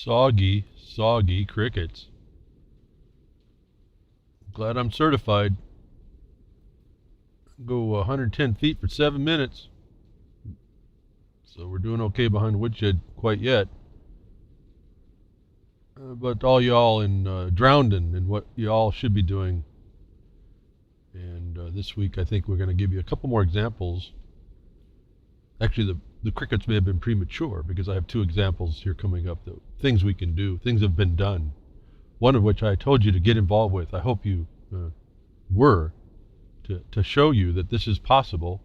Soggy, soggy crickets. Glad I'm certified. Go 110 feet for 7 minutes. So we're doing okay behind Woodshed quite yet. But all y'all in drowning in what y'all should be doing. And this week I think we're going to give you a couple more examples. Actually, the crickets may have been premature because I have two examples here coming up. Things we can do, things have been done. One of which I told you to get involved with. I hope you were, to show you that this is possible.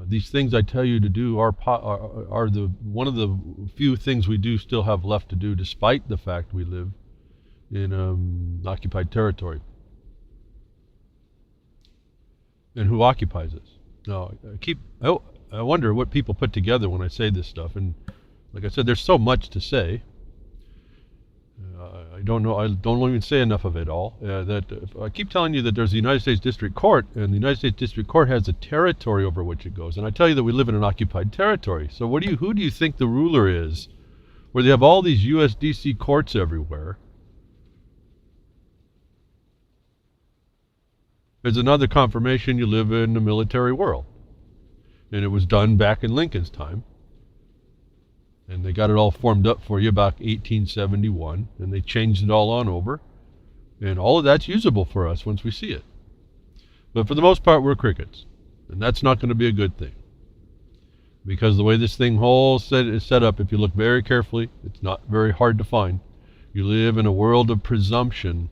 These things I tell you to do are one of the few things we do still have left to do, despite the fact we live in occupied territory. And who occupies us? Now, I wonder what people put together when I say this stuff. And like I said, there's so much to say. I don't know. I don't even say enough of it all. I keep telling you that there's the United States District Court, and the United States District Court has a territory over which it goes. And I tell you that we live in an occupied territory. So who do you think the ruler is? Where they have all these USDC courts everywhere. There's another confirmation you live in the military world. And it was done back in Lincoln's time. And they got it all formed up for you back 1871. And they changed it all on over. And all of that's usable for us once we see it. But for the most part, we're crickets. And that's not going to be a good thing. Because the way this thing is set up, if you look very carefully, it's not very hard to find. You live in a world of presumption.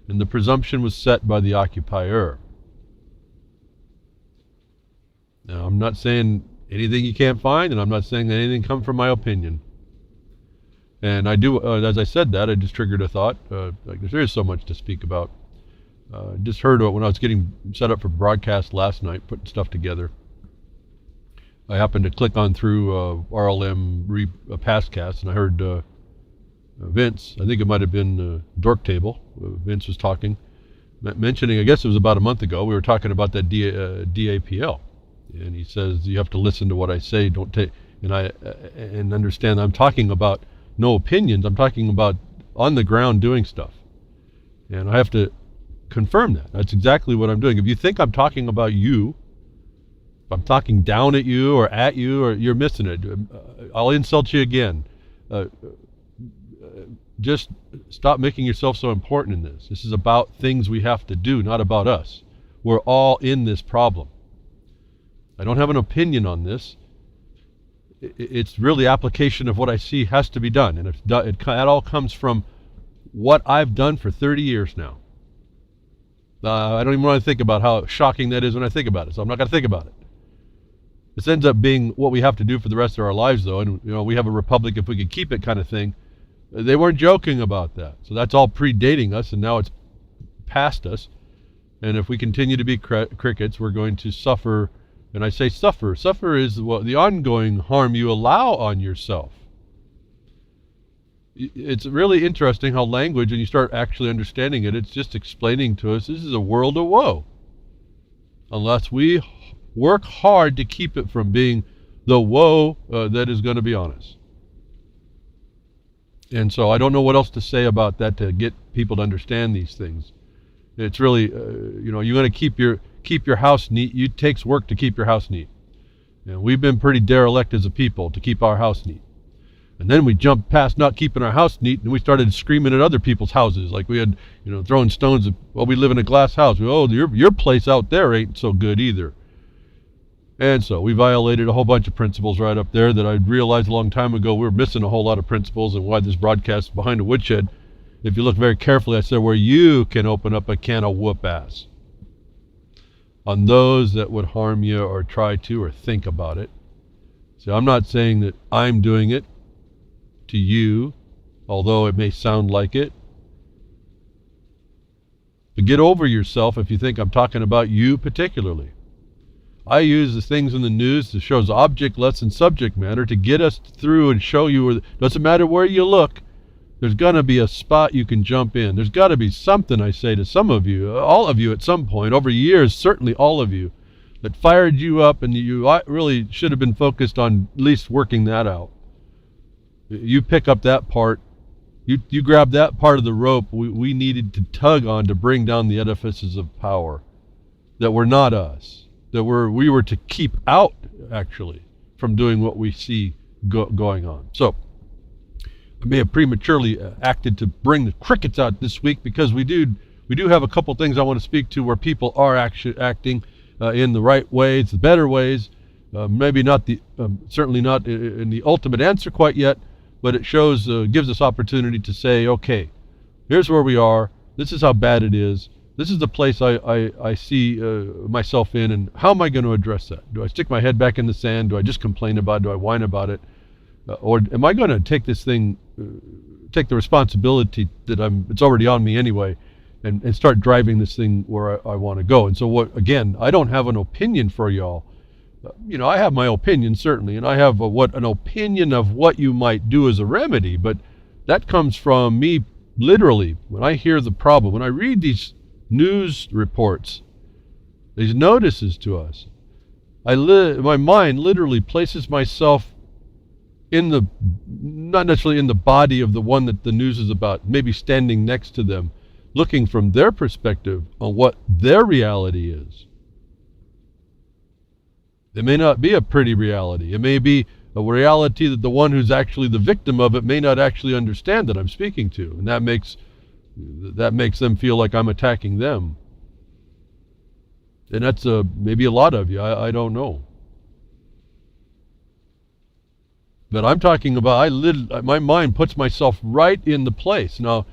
And the presumption was set by the occupier. Now, I'm not saying anything you can't find, and I'm not saying that anything come from my opinion. And I do, as I said that, I just triggered a thought. There is so much to speak about. Just heard when I was getting set up for broadcast last night, putting stuff together. I happened to click on through RLM Pastcast, and I heard Vince, I think it might have been Dork Table. Vince was talking, mentioning, I guess it was about a month ago, we were talking about that DAPL. And he says, you have to listen to what I say, don't take, and understand I'm talking about no opinions, I'm talking about on the ground doing stuff. And I have to confirm that. That's exactly what I'm doing. If you think I'm talking about you, if I'm talking down at you, or you're missing it. I'll insult you again. Just stop making yourself so important in this. This is about things we have to do, not about us. We're all in this problem. I don't have an opinion on this. It's really application of what I see has to be done. And that all comes from what I've done for 30 years now. I don't even want to think about how shocking that is when I think about it, so I'm not going to think about it. This ends up being what we have to do for the rest of our lives, though. And we have a republic if we could keep it kind of thing. They weren't joking about that. So that's all predating us, and now it's past us. And if we continue to be crickets, we're going to suffer. And I say suffer. Suffer is the ongoing harm you allow on yourself. It's really interesting how language, when you start actually understanding it, it's just explaining to us this is a world of woe. Unless we work hard to keep it from being the woe that is going to be on us. And so I don't know what else to say about that to get people to understand these things. It's really, you're going to keep your house neat. It takes work to keep your house neat. And we've been pretty derelict as a people to keep our house neat. And then we jumped past not keeping our house neat, and we started screaming at other people's houses, like we had, throwing stones at, well, we live in a glass house. Oh, your place out there ain't so good either. And so we violated a whole bunch of principles right up there that I realized a long time ago we were missing a whole lot of principles, and why this broadcast is behind a woodshed. If you look very carefully, I said where you can open up a can of whoop ass on those that would harm you or try to or think about it. So I'm not saying that I'm doing it to you, although it may sound like it. But get over yourself if you think I'm talking about you particularly. I use the things in the news that shows object less than subject matter to get us through and show you where, doesn't matter where you look, there's going to be a spot you can jump in. There's got to be something, I say to some of you, all of you at some point, over years, certainly all of you, that fired you up, and you really should have been focused on at least working that out. You pick up that part You grabbed that part of the rope we needed to tug on to bring down the edifices of power that were not us, that we were to keep out, actually, from doing what we see going on. So I may have prematurely acted to bring the crickets out this week, because we do have a couple things I want to speak to where people are acting in the right ways, the better ways. Maybe not certainly not in the ultimate answer quite yet, but it gives us opportunity to say, okay, here's where we are. This is how bad it is. This is the place I see myself in, and how am I going to address that? Do I stick my head back in the sand? Do I just complain about it? Do I whine about it? Or am I going to take this thing, take the responsibility that it's already on me anyway, and start driving this thing where I want to go? And so again, I don't have an opinion for y'all. I have my opinion, certainly, and I have an opinion of what you might do as a remedy, but that comes from me literally. When I hear the problem, when I read these news reports, these notices to us, my mind literally places myself not necessarily in the body of the one that the news is about, maybe standing next to them, looking from their perspective on what their reality is. It may not be a pretty reality. It may be a reality that the one who's actually the victim of it may not actually understand that I'm speaking to, and that makes them feel like I'm attacking them. And that's maybe a lot of you. I don't know. But I'm talking about, my mind puts myself right in the place. Now,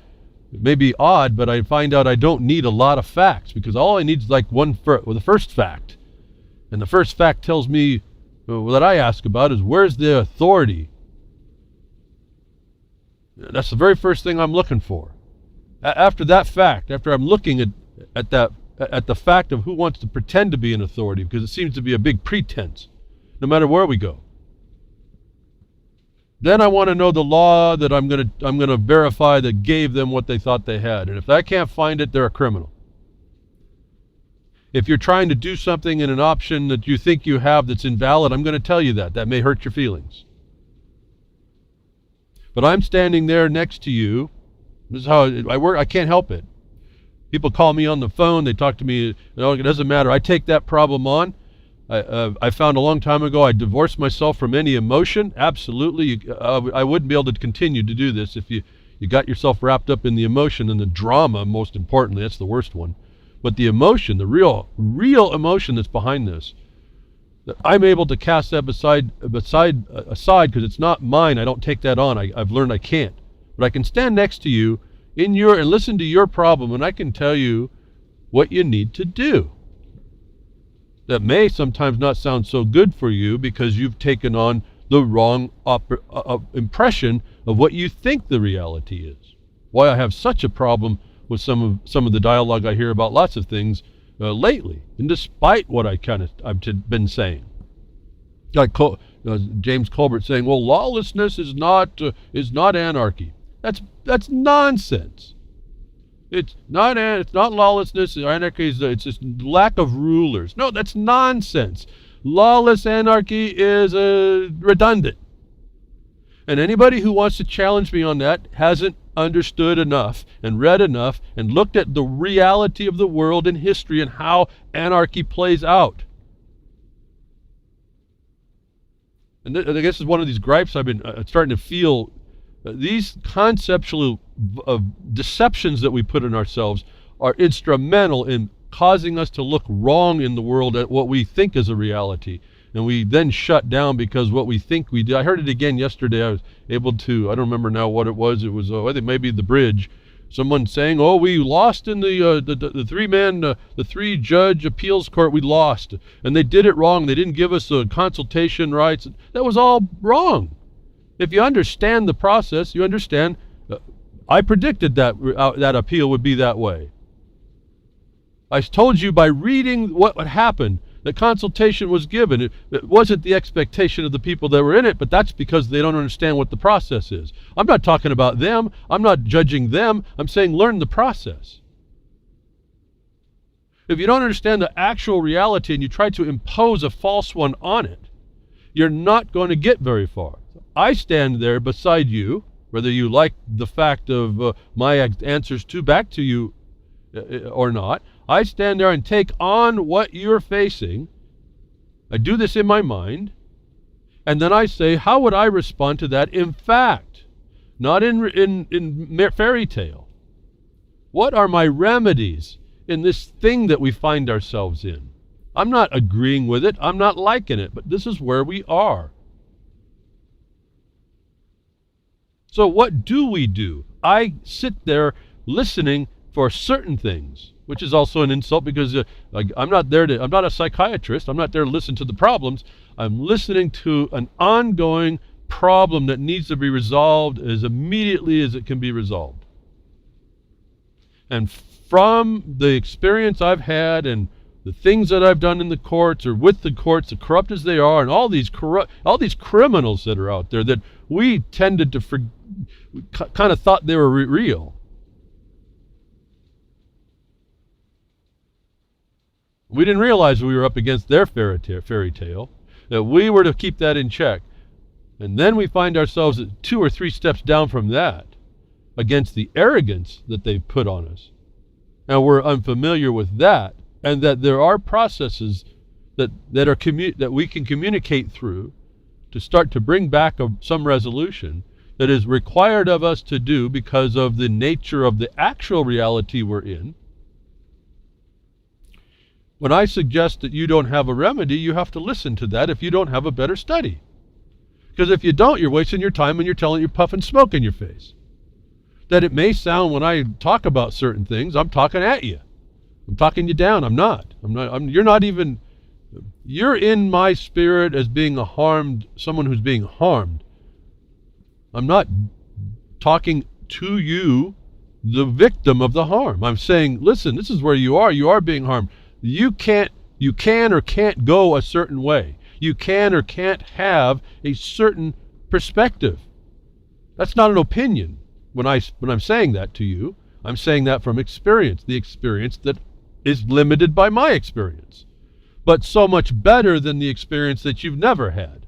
it may be odd, but I find out I don't need a lot of facts, because all I need is like the first fact. And the first fact tells me, that I ask about is, where's the authority? That's the very first thing I'm looking for. After that fact, after I'm looking at the fact of who wants to pretend to be an authority, because it seems to be a big pretense, no matter where we go. Then I want to know the law that I'm going to verify that gave them what they thought they had. And if I can't find it, they're a criminal. If you're trying to do something in an option that you think you have that's invalid, I'm going to tell you that. That may hurt your feelings. But I'm standing there next to you. This is how I work. I can't help it. People call me on the phone. They talk to me. It doesn't matter. I take that problem on. I found a long time ago I divorced myself from any emotion. Absolutely. I wouldn't be able to continue to do this if you got yourself wrapped up in the emotion and the drama, most importantly. That's the worst one. But the emotion, the real emotion that's behind this, that I'm able to cast that aside because it's not mine. I don't take that on. I've learned I can't. But I can stand next to you and listen to your problem, and I can tell you what you need to do. That may sometimes not sound so good for you because you've taken on the wrong impression of what you think the reality is. Why I have such a problem with some of the dialogue I hear about lots of things lately, and despite what I've been saying, like James Colbert saying, "Well, lawlessness is not anarchy." That's nonsense. It's not lawlessness. Anarchy it's just lack of rulers. No, that's nonsense. Lawless anarchy is redundant. And anybody who wants to challenge me on that hasn't understood enough and read enough and looked at the reality of the world and history and how anarchy plays out. And I guess this is one of these gripes I've been starting to feel. These conceptual deceptions that we put in ourselves are instrumental in causing us to look wrong in the world at what we think is a reality. And we then shut down because what we think we do. I heard it again yesterday. I was able to, I don't remember now what it was. It was, I think maybe the bridge. Someone saying, "Oh, we lost in the three-judge appeals court. We lost, and they did it wrong. They didn't give us consultation rights." That was all wrong. If you understand the process, you understand. I predicted that appeal would be that way. I told you by reading what would happen that consultation was given. It wasn't the expectation of the people that were in it, but that's because they don't understand what the process is. I'm not talking about them. I'm not judging them. I'm saying learn the process. If you don't understand the actual reality and you try to impose a false one on it, you're not going to get very far. I stand there beside you, whether you like the fact of my answers back to you or not. I stand there and take on what you're facing. I do this in my mind, and then I say, how would I respond to that in fact, not in fairy tale? What are my remedies in this thing that we find ourselves in? I'm not agreeing with it. I'm not liking it, but this is where we are. So what do we do? I sit there listening for certain things, which is also an insult because I'm not a psychiatrist. I'm not there to listen to the problems. I'm listening to an ongoing problem that needs to be resolved as immediately as it can be resolved. And from the experience I've had and the things that I've done in the courts or with the courts, as corrupt as they are, and all these criminals that are out there that we tended to kind of thought they were real. We didn't realize we were up against their fairy tale, that we were to keep that in check. And then we find ourselves at 2 or 3 steps down from that, against the arrogance that they've put on us. And we're unfamiliar with that, and that there are processes that we can communicate through to start to bring back some resolution that is required of us to do because of the nature of the actual reality we're in. When I suggest that you don't have a remedy, you have to listen to that if you don't have a better study. Because if you don't, you're wasting your time and you're puffing smoke in your face. That it may sound when I talk about certain things, I'm talking at you. I'm talking you down. I'm not. You're not even, you're in my spirit as being someone who's being harmed. I'm not talking to you, the victim of the harm. I'm saying, listen, this is where you are being harmed. You can or can't go a certain way. You can or can't have a certain perspective. That's not an opinion. When I'm saying that to you, I'm saying that from experience, the experience that is limited by my experience, but so much better than the experience that you've never had.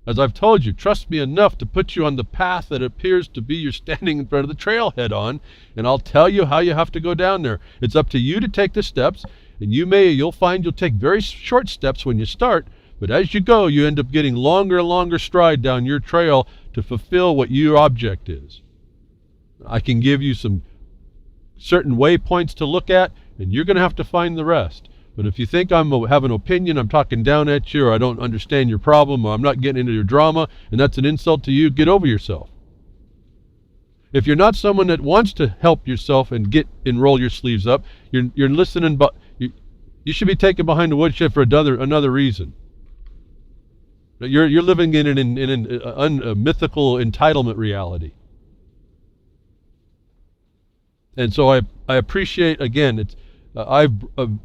As I've told you, trust me enough to put you on the path that appears to be you're standing in front of the trailhead on, and I'll tell you how you have to go down there. It's up to you to take the steps, and you'll find you'll take very short steps when you start, but as you go, you end up getting longer and longer stride down your trail to fulfill what your object is. I can give you some certain waypoints to look at, and you're going to have to find the rest. But if you think I have an opinion, I'm talking down at you, or I don't understand your problem, or I'm not getting into your drama, and that's an insult to you, get over yourself. If you're not someone that wants to help yourself and roll your sleeves up, you're listening, but you should be taken behind the woodshed for another reason. You're living in a mythical entitlement reality. And so I appreciate, again, I've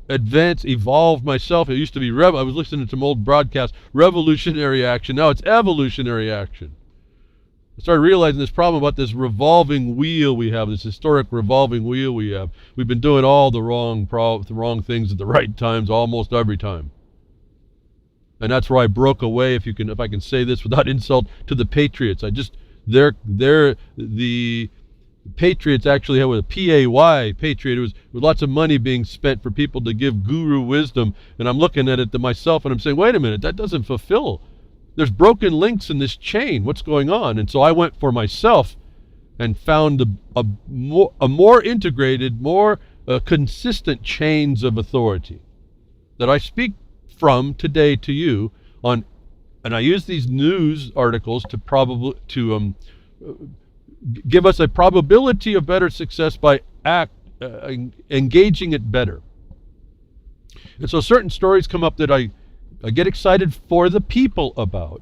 evolved myself. It used to be, I was listening to some old broadcasts, revolutionary action. Now it's evolutionary action. I started realizing this problem about this revolving wheel we have, this historic revolving wheel we have. We've been doing all the wrong things at the right times almost every time. And that's where I broke away, if I can say this without insult, to the Patriots. The Patriots actually had a PAY, Patriot. It was with lots of money being spent for people to give guru wisdom. And I'm looking at it to myself and I'm saying, wait a minute, that doesn't fulfill. There's broken links in this chain. What's going on? And so I went for myself and found a more integrated, more consistent chains of authority that I speak from today to you on. And I use these news articles to give us a probability of better success by engaging it better. And so certain stories come up that I get excited for the people about.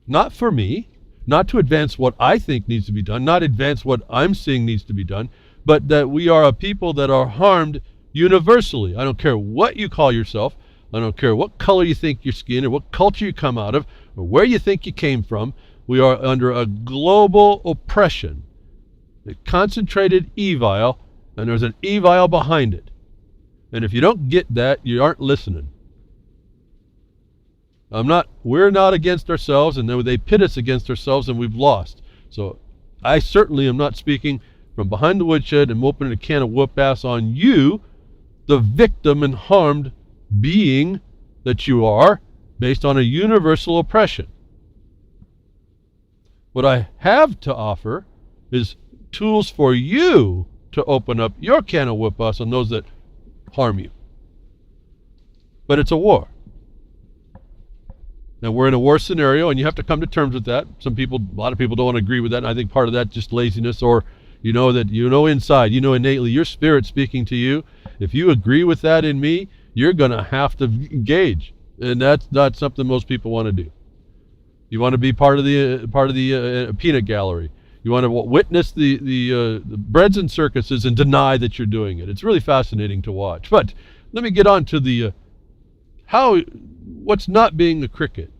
Not for me, not to advance what I think needs to be done, not advance what I'm seeing needs to be done, but that we are a people that are harmed universally. I don't care what you call yourself. I don't care what color you think your skin or what culture you come out of or where you think you came from. We are under a global oppression, a concentrated evil, and there's an evil behind it. And if you don't get that, you aren't listening. We're not against ourselves, and they pit us against ourselves, and we've lost. So I certainly am not speaking from behind the woodshed and opening a can of whoop ass on you, the victim and harmed being that you are, based on a universal oppression. What I have to offer is tools for you to open up your can of whoop ass on those that harm you. But it's a war. Now, we're in a war scenario, and you have to come to terms with that. A lot of people don't want to agree with that, and I think part of that is just laziness, or inside, innately, your spirit speaking to you. If you agree with that in me, you're going to have to engage, and that's not something most people want to do. You want to be part of the peanut gallery. You want to witness the breads and circuses and deny that you're doing it. It's really fascinating to watch. But let me get on to what's not being the cricket.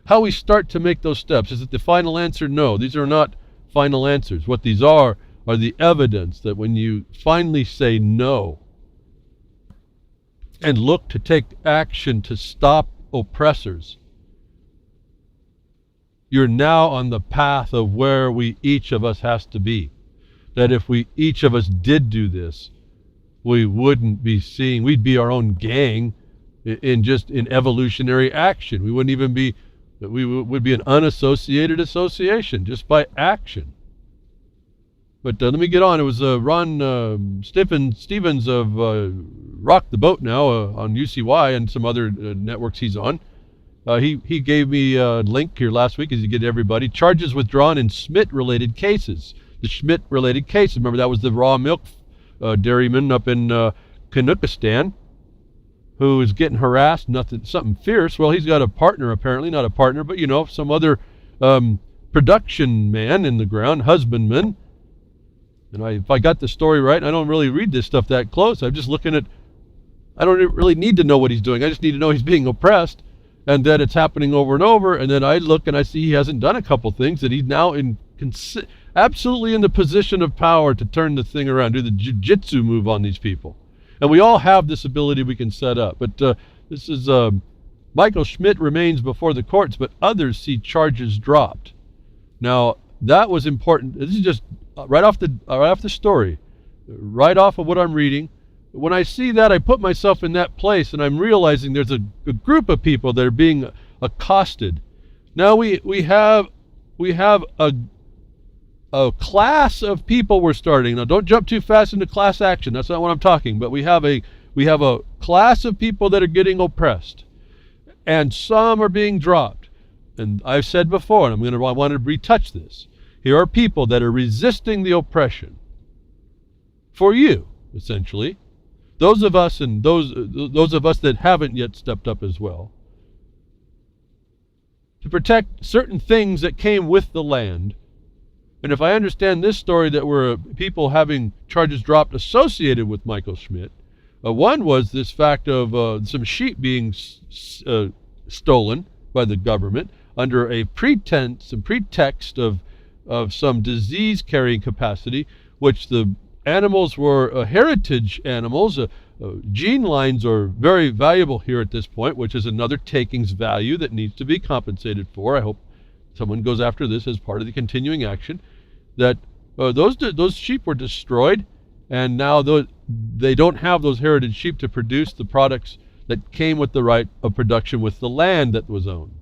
How we start to make those steps. Is it the final answer? No, these are not final answers. What these are the evidence that when you finally say no and look to take action to stop oppressors, you're now on the path of where each of us has to be. That if each of us did do this, we'd be our own gang in evolutionary action. We would be an unassociated association just by action. But let me get on. It was Ron Stevens of Rock the Boat now on UCY and some other networks he's on. He gave me a link here last week, as you get everybody. Charges withdrawn in Schmidt-related cases. The Schmidt-related cases. Remember, that was the raw milk dairyman up in Kanukistan who is getting harassed, something fierce. Well, he's got a partner, apparently. Not a partner, but, some other production man in the ground, husbandman. And if I got the story right, I don't really read this stuff that close. I'm just looking at, I don't really need to know what he's doing. I just need to know he's being oppressed, and that it's happening over and over. And then I look and I see he hasn't done a couple things, that he's now absolutely in the position of power to turn the thing around, do the jiu-jitsu move on these people. And we all have this ability we can set up. But this is Michael Schmidt remains before the courts, but others see charges dropped. Now, that was important. This is just right off the story, right off of what I'm reading. When I see that, I put myself in that place, and I'm realizing there's a group of people that are being accosted. Now we have a class of people we're starting. Now, don't jump too fast into class action. That's not what I'm talking. But we have a class of people that are getting oppressed, and some are being dropped. And I've said before, and I want to retouch this. Here are people that are resisting the oppression for you, essentially. Those of us that haven't yet stepped up as well, to protect certain things that came with the land. And if I understand this story, that were people having charges dropped associated with Michael Schmidt. One was this fact of some sheep being stolen by the government under a pretext of some disease carrying capacity, which the animals were heritage animals. Gene lines are very valuable here at this point, which is another takings value that needs to be compensated for. I hope someone goes after this as part of the continuing action. That those sheep were destroyed, and now they don't have those heritage sheep to produce the products that came with the right of production with the land that was owned.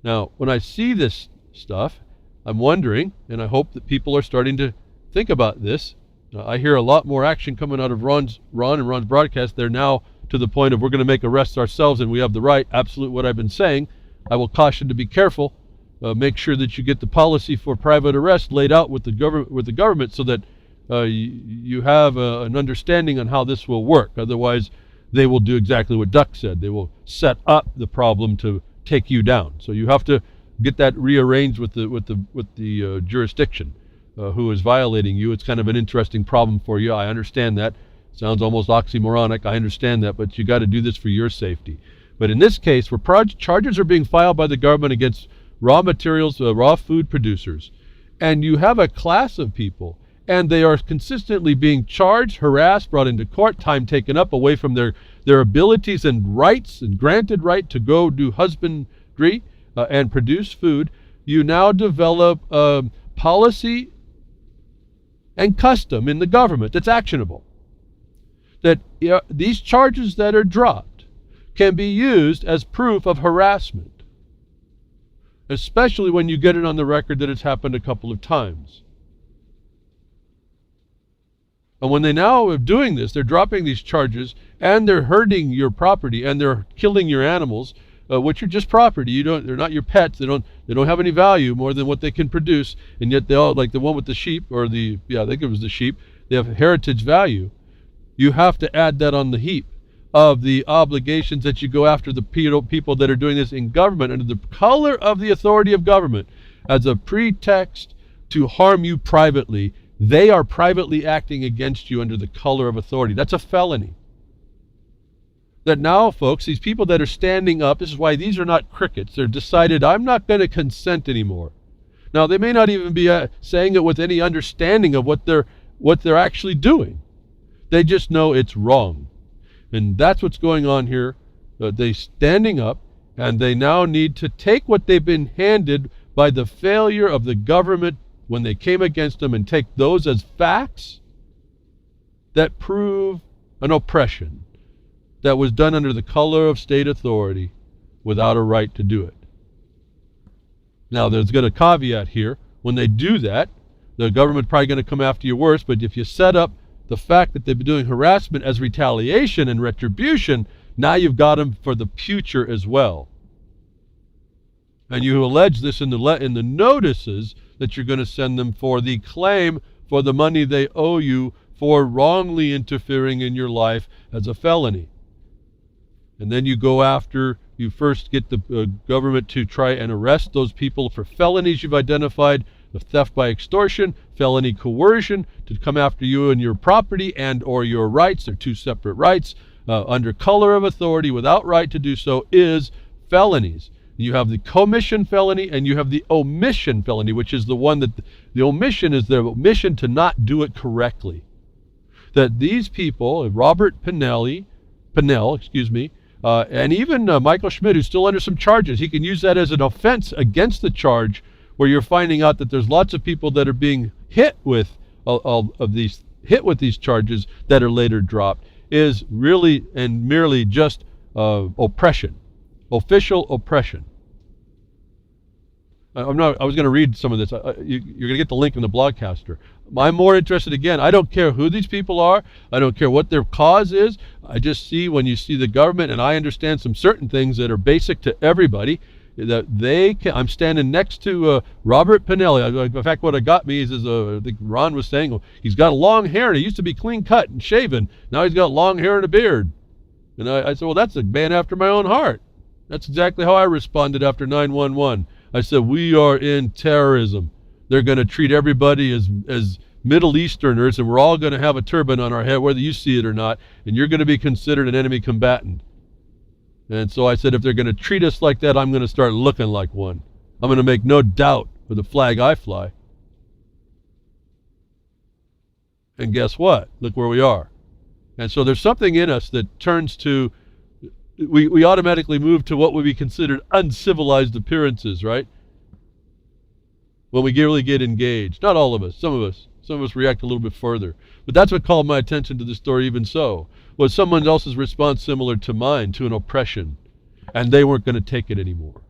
Now, when I see this stuff, I'm wondering, and I hope that people are starting to think about this. I hear a lot more action coming out of Ron and Ron's broadcast. They're now to the point of, we're going to make arrests ourselves and we have the right. Absolute what I've been saying. I will caution to be careful. Make sure that you get the policy for private arrest laid out with the government, so that you have an understanding on how this will work. Otherwise, they will do exactly what Duck said. They will set up the problem to take you down. So you have to get that rearranged with the jurisdiction who is violating you. It's kind of an interesting problem for you. I understand that. Sounds almost oxymoronic. I understand that, but you got to do this for your safety. But in this case, where charges are being filed by the government against raw materials, raw food producers, and you have a class of people, and they are consistently being charged, harassed, brought into court, time taken up away from their abilities and rights, and granted right to go do husbandry and produce food, you now develop policy and custom in the government that's actionable. That these charges that are dropped can be used as proof of harassment, especially when you get it on the record that it's happened a couple of times. And when they now are doing this, they're dropping these charges and they're hurting your property and they're killing your animals, which are just property. They're not your pets. They don't have any value more than what they can produce. And yet they all, like the one with the sheep, or I think it was the sheep, they have heritage value. You have to add that on the heap of the obligations that you go after the people that are doing this in government under the color of the authority of government as a pretext to harm you privately. They are privately acting against you under the color of authority. That's a felony. That now, folks, these people that are standing up, this is why these are not crickets. They're decided, I'm not going to consent anymore. Now, they may not even be saying it with any understanding of what they're actually doing. They just know it's wrong. And that's what's going on here. They're standing up, and they now need to take what they've been handed by the failure of the government when they came against them and take those as facts that prove an oppression that was done under the color of state authority without a right to do it. Now, there's got a caveat here. When they do that, the government's probably going to come after you worse, but if you set up the fact that they've been doing harassment as retaliation and retribution, now you've got them for the future as well. And you allege this in the notices that you're going to send them for the claim for the money they owe you for wrongly interfering in your life as a felony. And then you go after, you first get the government to try and arrest those people for felonies you've identified, the theft by extortion, felony coercion, to come after you and your property and or your rights. They're two separate rights. Under color of authority without right to do so is felonies. You have the commission felony and you have the omission felony, which is the one that the omission is the omission to not do it correctly. That these people, Robert Pennell, and even Michael Schmidt, who's still under some charges, he can use that as an offense against the charge, where you're finding out that there's lots of people that are being hit with these charges that are later dropped, is really and merely just oppression, official oppression. I was going to read some of this. You're going to get the link in the blogcaster. I'm more interested, again, I don't care who these people are. I don't care what their cause is. I just see when you see the government, and I understand some certain things that are basic to everybody, that they can. I'm standing next to Robert Pennell. In fact, what got me is I think Ron was saying, he's got long hair, and he used to be clean cut and shaven. Now he's got long hair and a beard. And I said, well, that's a man after my own heart. That's exactly how I responded after 9/11. I said, we are in terrorism. They're going to treat everybody as Middle Easterners, and we're all going to have a turban on our head, whether you see it or not, and you're going to be considered an enemy combatant. And so I said, if they're going to treat us like that, I'm going to start looking like one. I'm going to make no doubt for the flag I fly. And guess what? Look where we are. And so there's something in us that turns to, we automatically move to what would be considered uncivilized appearances, right? When we really get engaged. Not all of us, some of us react a little bit further. But that's what called my attention to the story even so, was someone else's response similar to mine, to an oppression. And they weren't going to take it anymore.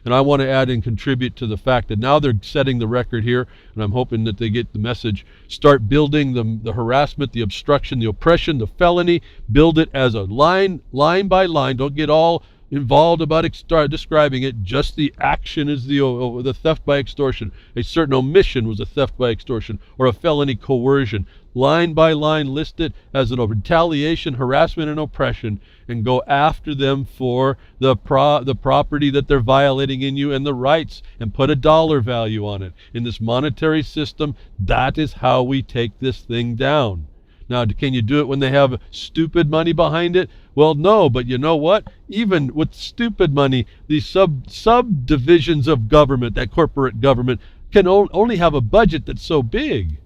And I want to add and contribute to the fact that now they're setting the record here, and I'm hoping that they get the message. Start building the harassment, the obstruction, the oppression, the felony. Build it as a line by line. Don't get all involved about describing it. Just the action is the theft by extortion. A certain omission was a theft by extortion or a felony coercion. Line by line list it as a retaliation, harassment, and oppression, and go after them for the property that they're violating in you and the rights, and put a dollar value on it. In this monetary system, that is how we take this thing down. Now, can you do it when they have stupid money behind it? Well, no, but you know what? Even with stupid money, these subdivisions of government, that corporate government, can only have a budget that's so big.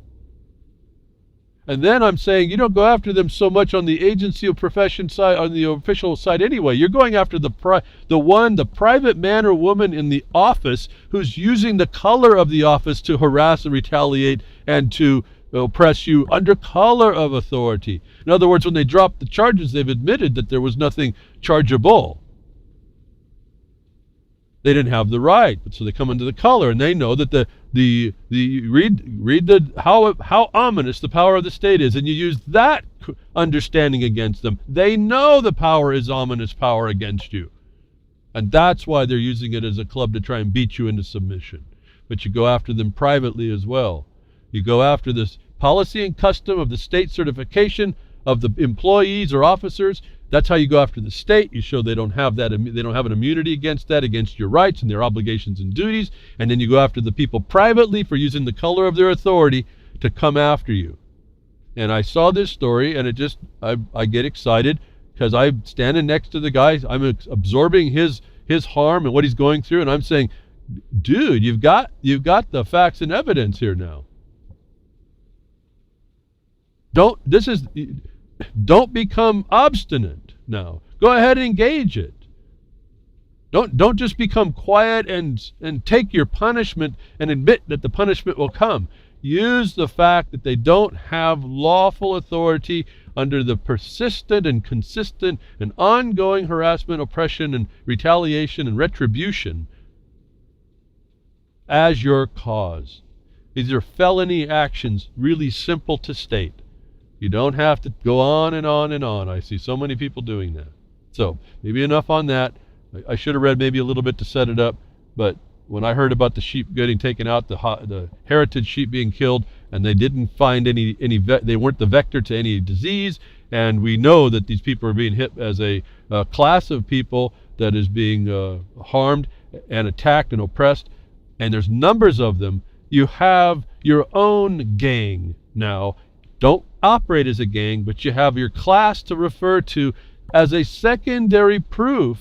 And then I'm saying you don't go after them so much on the agency of profession side, on the official side anyway. You're going after the private man or woman in the office who's using the color of the office to harass and retaliate and to oppress you under color of authority. In other words, when they drop the charges, they've admitted that there was nothing chargeable. They didn't have the right, but so they come into the color, and they know that how ominous the power of the state is, and you use that understanding against them. They know the power is ominous power against you, and that's why they're using it as a club to try and beat you into submission. But you go after them privately as well. You go after this policy and custom of the state certification of the employees or officers. That's how you go after the state. You show they don't have that. They don't have an immunity against that, against your rights and their obligations and duties. And then you go after the people privately for using the color of their authority to come after you. And I saw this story, and I get excited because I'm standing next to the guy. I'm absorbing his harm and what he's going through, and I'm saying, dude, you've got the facts and evidence here now. Don't become obstinate now. Go ahead and engage it. Don't just become quiet and take your punishment and admit that the punishment will come. Use the fact that they don't have lawful authority under the persistent and consistent and ongoing harassment, oppression, and retaliation and retribution as your cause. These are felony actions, really simple to state. You don't have to go on and on and on. I see so many people doing that. So maybe enough on that. I should have read maybe a little bit to set it up, but when I heard about the sheep getting taken out, the heritage sheep being killed, and they didn't find they weren't the vector to any disease, and we know that these people are being hit as a class of people that is being harmed and attacked and oppressed, and there's numbers of them. You have your own gang now. Don't operate as a gang, but you have your class to refer to as a secondary proof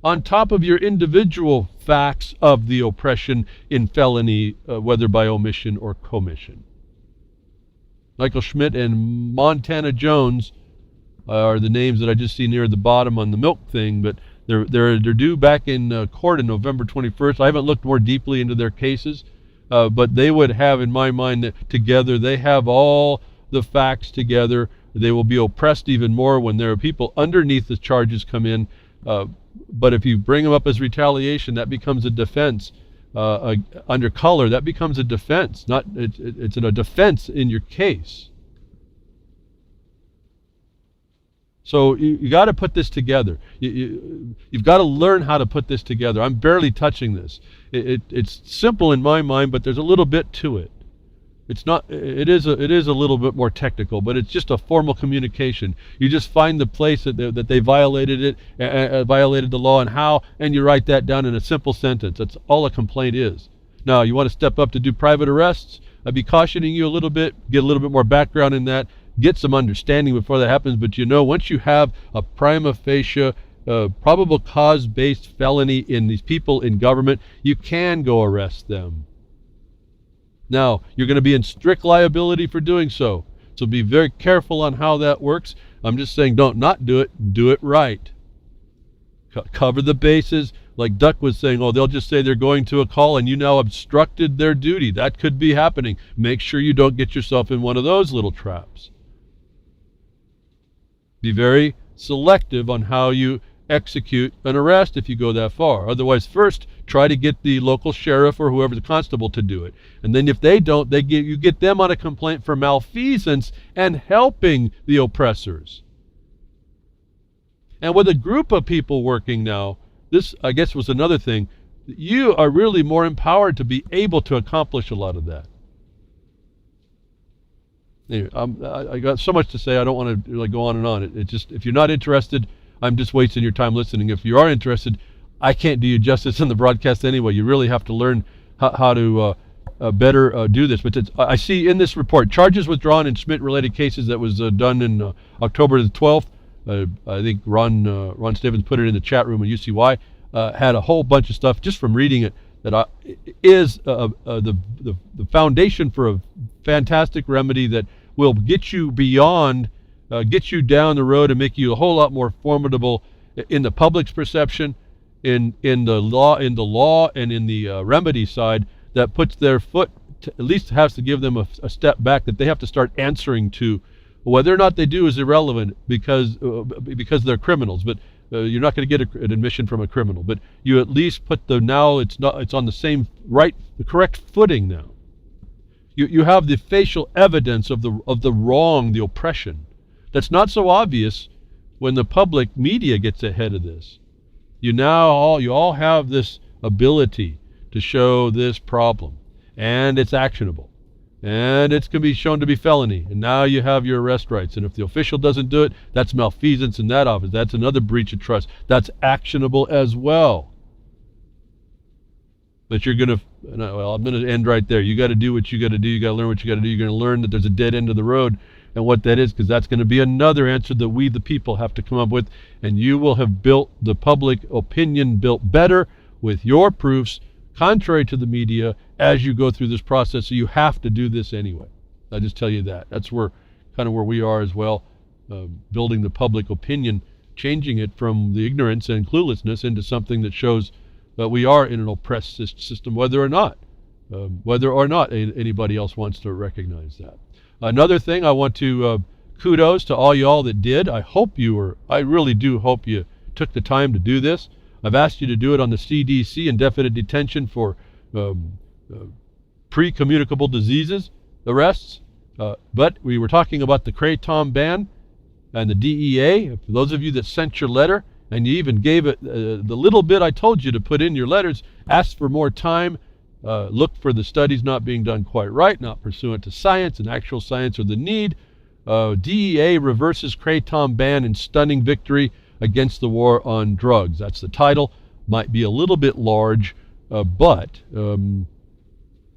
on top of your individual facts of the oppression in felony, whether by omission or commission. Michael Schmidt and Montana Jones are the names that I just see near the bottom on the milk thing, but they're due back in court on November 21st. I haven't looked more deeply into their cases, but they would have, in my mind, that together they have all the facts together. They will be oppressed even more when there are people underneath the charges come in. But if you bring them up as retaliation, that becomes a defense. Under color, that becomes a defense. It's a defense in your case. So you got to put this together. You've got to learn how to put this together. I'm barely touching this. It's simple in my mind, but there's a little bit to it. It's not. It is a little bit more technical, but it's just a formal communication. You just find the place that they violated it, violated the law, and how, and you write that down in a simple sentence. That's all a complaint is. Now, you want to step up to do private arrests? I'd be cautioning you a little bit. Get a little bit more background in that. Get some understanding before that happens. But once you have a prima facie, probable cause-based felony in these people in government, you can go arrest them. Now, you're going to be in strict liability for doing so. So be very careful on how that works. I'm just saying don't not do it. Do it right. Cover the bases. Like Duck was saying, they'll just say they're going to a call and you now obstructed their duty. That could be happening. Make sure you don't get yourself in one of those little traps. Be very selective on how you execute an arrest if you go that far. Otherwise, first try to get the local sheriff or whoever, the constable, to do it. And then if they don't, you get them on a complaint for malfeasance and helping the oppressors. And with a group of people working now, this, I guess, was another thing. You are really more empowered to be able to accomplish a lot of that. Anyway, I got so much to say. I don't want to go on and on. It just, if you're not interested, I'm just wasting your time listening. If you are interested, I can't do you justice in the broadcast anyway. You really have to learn how to better do this. But I see in this report, charges withdrawn in Schmidt-related cases that was done in October the 12th. I think Ron Stevens put it in the chat room at UCY. Had a whole bunch of stuff just from reading it that is the foundation for a fantastic remedy that will get you beyond, get you down the road and make you a whole lot more formidable in the public's perception, in the law, and in the remedy side, that puts their foot, at least has to give them a step back, that they have to start answering to. Whether or not they do is irrelevant, because they're criminals. But you're not going to get an admission from a criminal. But you at least put it's on the correct footing now. You have the facial evidence of the wrong, the oppression. That's not so obvious when the public media gets ahead of this. You all have this ability to show this problem, and it's actionable, and it can be shown to be felony, and now you have your arrest rights. And if the official doesn't do it, that's malfeasance in that office. That's another breach of trust. That's actionable as well. But I'm going to end right there. You got to do what you got to do. You got to learn what you got to do. You're going to learn that there's a dead end of the road, and what that is, because that's going to be another answer that we, the people, have to come up with. And you will have built the public opinion built better with your proofs, contrary to the media, as you go through this process. So you have to do this anyway. I just tell you that. That's where we are as well, building the public opinion, changing it from the ignorance and cluelessness into something that shows that we are in an oppressed system, whether or not anybody else wants to recognize that. Another thing, I want to kudos to all y'all that did. I really do hope you took the time to do this. I've asked you to do it on the CDC, Indefinite Detention for pre-communicable diseases arrests. But we were talking about the Kratom ban and the DEA. For those of you that sent your letter, and you even gave it the little bit I told you to put in your letters, asked for more time, look for the studies not being done quite right, not pursuant to science and actual science or the need. DEA reverses Kratom ban in stunning victory against the war on drugs. That's the title. Might be a little bit large, but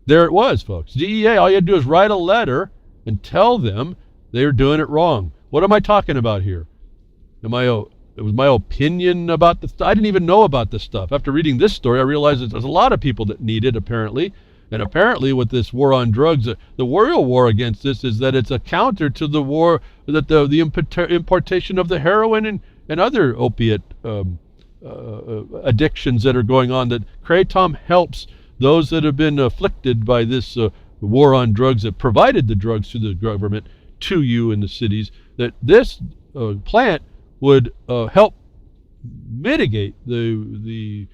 there it was, folks. DEA, all you had to do is write a letter and tell them they're doing it wrong. What am I talking about here? It was my opinion about I didn't even know about this stuff. After reading this story, I realized that there's a lot of people that need it, apparently. And apparently with this war on drugs, the real war against this is that it's a counter to the war, that the importation of the heroin and other opiate addictions that are going on, that Kratom helps those that have been afflicted by this war on drugs, that provided the drugs to the government, to you in the cities, that this plant would help mitigate the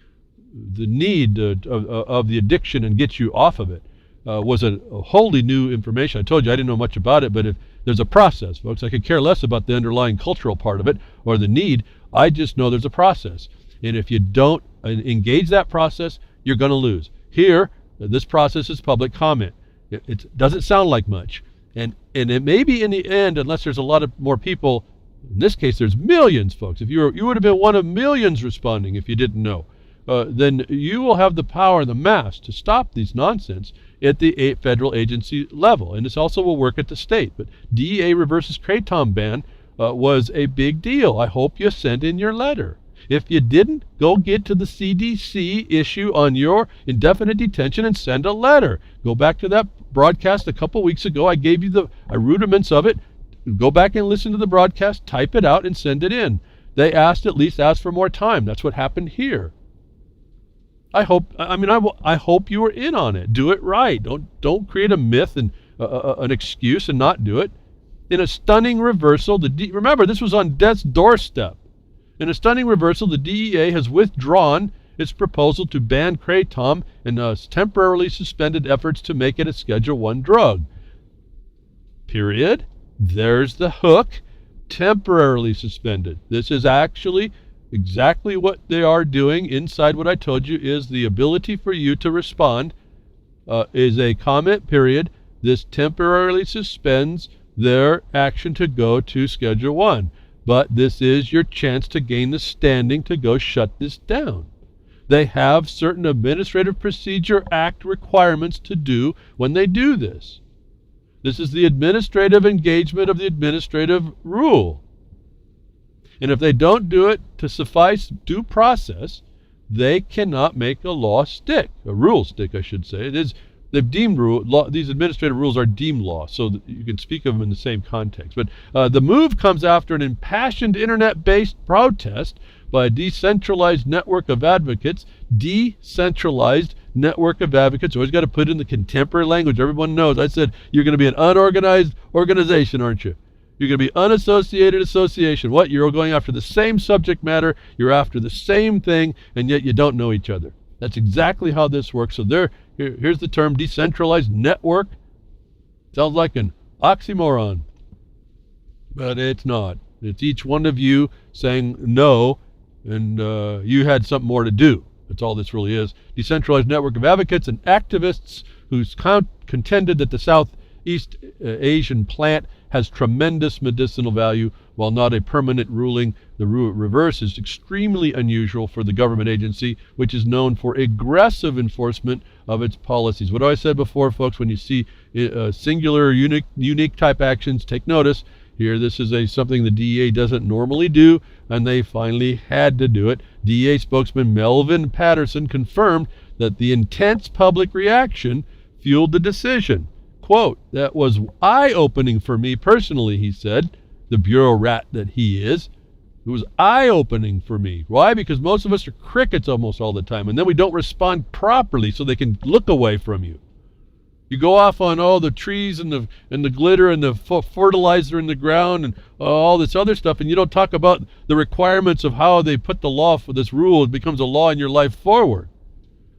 need of the addiction and get you off of it. Was a wholly new information. I told you I didn't know much about it, but if there's a process, folks, I could care less about the underlying cultural part of it or the need. I just know there's a process. And if you don't engage that process, you're going to lose. Here, this process is public comment. It doesn't sound like much. And it may be in the end, unless there's a lot of more people. In this case, there's millions, folks. If you would have been one of millions responding if you didn't know. Then you will have the power and the mass to stop these nonsense at the federal agency level. And this also will work at the state. But DEA reverses Kratom ban was a big deal. I hope you sent in your letter. If you didn't, go get to the CDC issue on your indefinite detention and send a letter. Go back to that broadcast a couple weeks ago. I gave you the rudiments of it. Go back and listen to the broadcast, type it out, and send it in. They at least asked for more time. That's what happened here. I hope you were in on it. Do it right. Don't create a myth and an excuse and not do it. In a stunning reversal, remember, this was on death's doorstep. In a stunning reversal, the DEA has withdrawn its proposal to ban Kratom and has temporarily suspended efforts to make it a Schedule I drug. Period. There's the hook. Temporarily suspended. This is actually exactly what they are doing. Inside what I told you is the ability for you to respond is a comment period. This temporarily suspends their action to go to Schedule I. But this is your chance to gain the standing to go shut this down. They have certain Administrative Procedure Act requirements to do when they do this. This is the administrative engagement of the administrative rule. And if they don't do it to suffice due process, they cannot make a law stick, a rule stick, I should say. It is They've deemed these administrative rules are deemed law, so that you can speak of them in the same context. But the move comes after an impassioned internet-based protest by a decentralized network of advocates. Decentralized network of advocates. Always got to put it in the contemporary language everyone knows. I said, you're going to be an unorganized organization, aren't you? You're going to be unassociated association. What? You're going after the same subject matter. You're after the same thing, and yet you don't know each other. That's exactly how this works. So here's the term decentralized network. Sounds like an oxymoron, but it's not. It's each one of you saying no, and you had something more to do. That's all this really is. Decentralized network of advocates and activists who contended that the Southeast Asian plant has tremendous medicinal value, while not a permanent ruling. The reverse is extremely unusual for the government agency, which is known for aggressive enforcement of its policies. What I said before, folks, when you see singular, unique type actions, take notice. Here, this is something the DEA doesn't normally do, and they finally had to do it. DEA spokesman Melvin Patterson confirmed that the intense public reaction fueled the decision. Quote, that was eye-opening for me personally, he said, the bureau rat that he is. It was eye-opening for me. Why? Because most of us are crickets almost all the time, and then we don't respond properly so they can look away from you. You go off on all the trees and the glitter and the fertilizer in the ground and all this other stuff, and you don't talk about the requirements of how they put the law for this rule. It becomes a law in your life forward.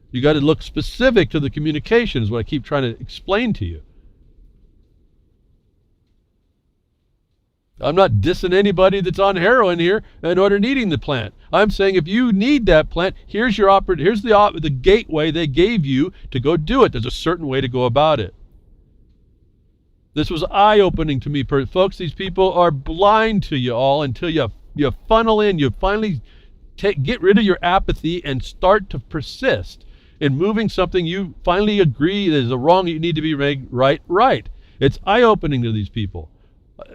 You got to look specific to the communication is what I keep trying to explain to you. I'm not dissing anybody that's on heroin here in order needing the plant. I'm saying if you need that plant, here's the gateway they gave you to go do it. There's a certain way to go about it. This was eye-opening to me, folks. These people are blind to you all until you funnel in. You finally get rid of your apathy and start to persist in moving something you finally agree is a wrong. You need to be right. It's eye-opening to these people.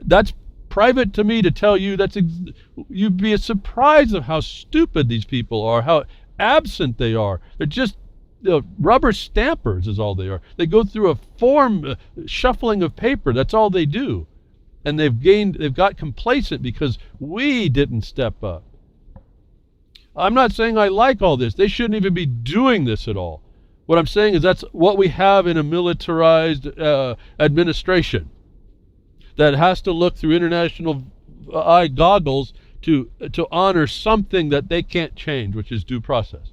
That's private to me to tell you. You'd be surprised of how stupid these people are, how absent they are. They're just rubber stampers is all they are. They go through a form shuffling of paper. That's all they do. And they've got complacent because we didn't step up. I'm not saying I like all this. They shouldn't even be doing this at all. What I'm saying is that's what we have in a militarized administration that has to look through international eye goggles to honor something that they can't change, which is due process.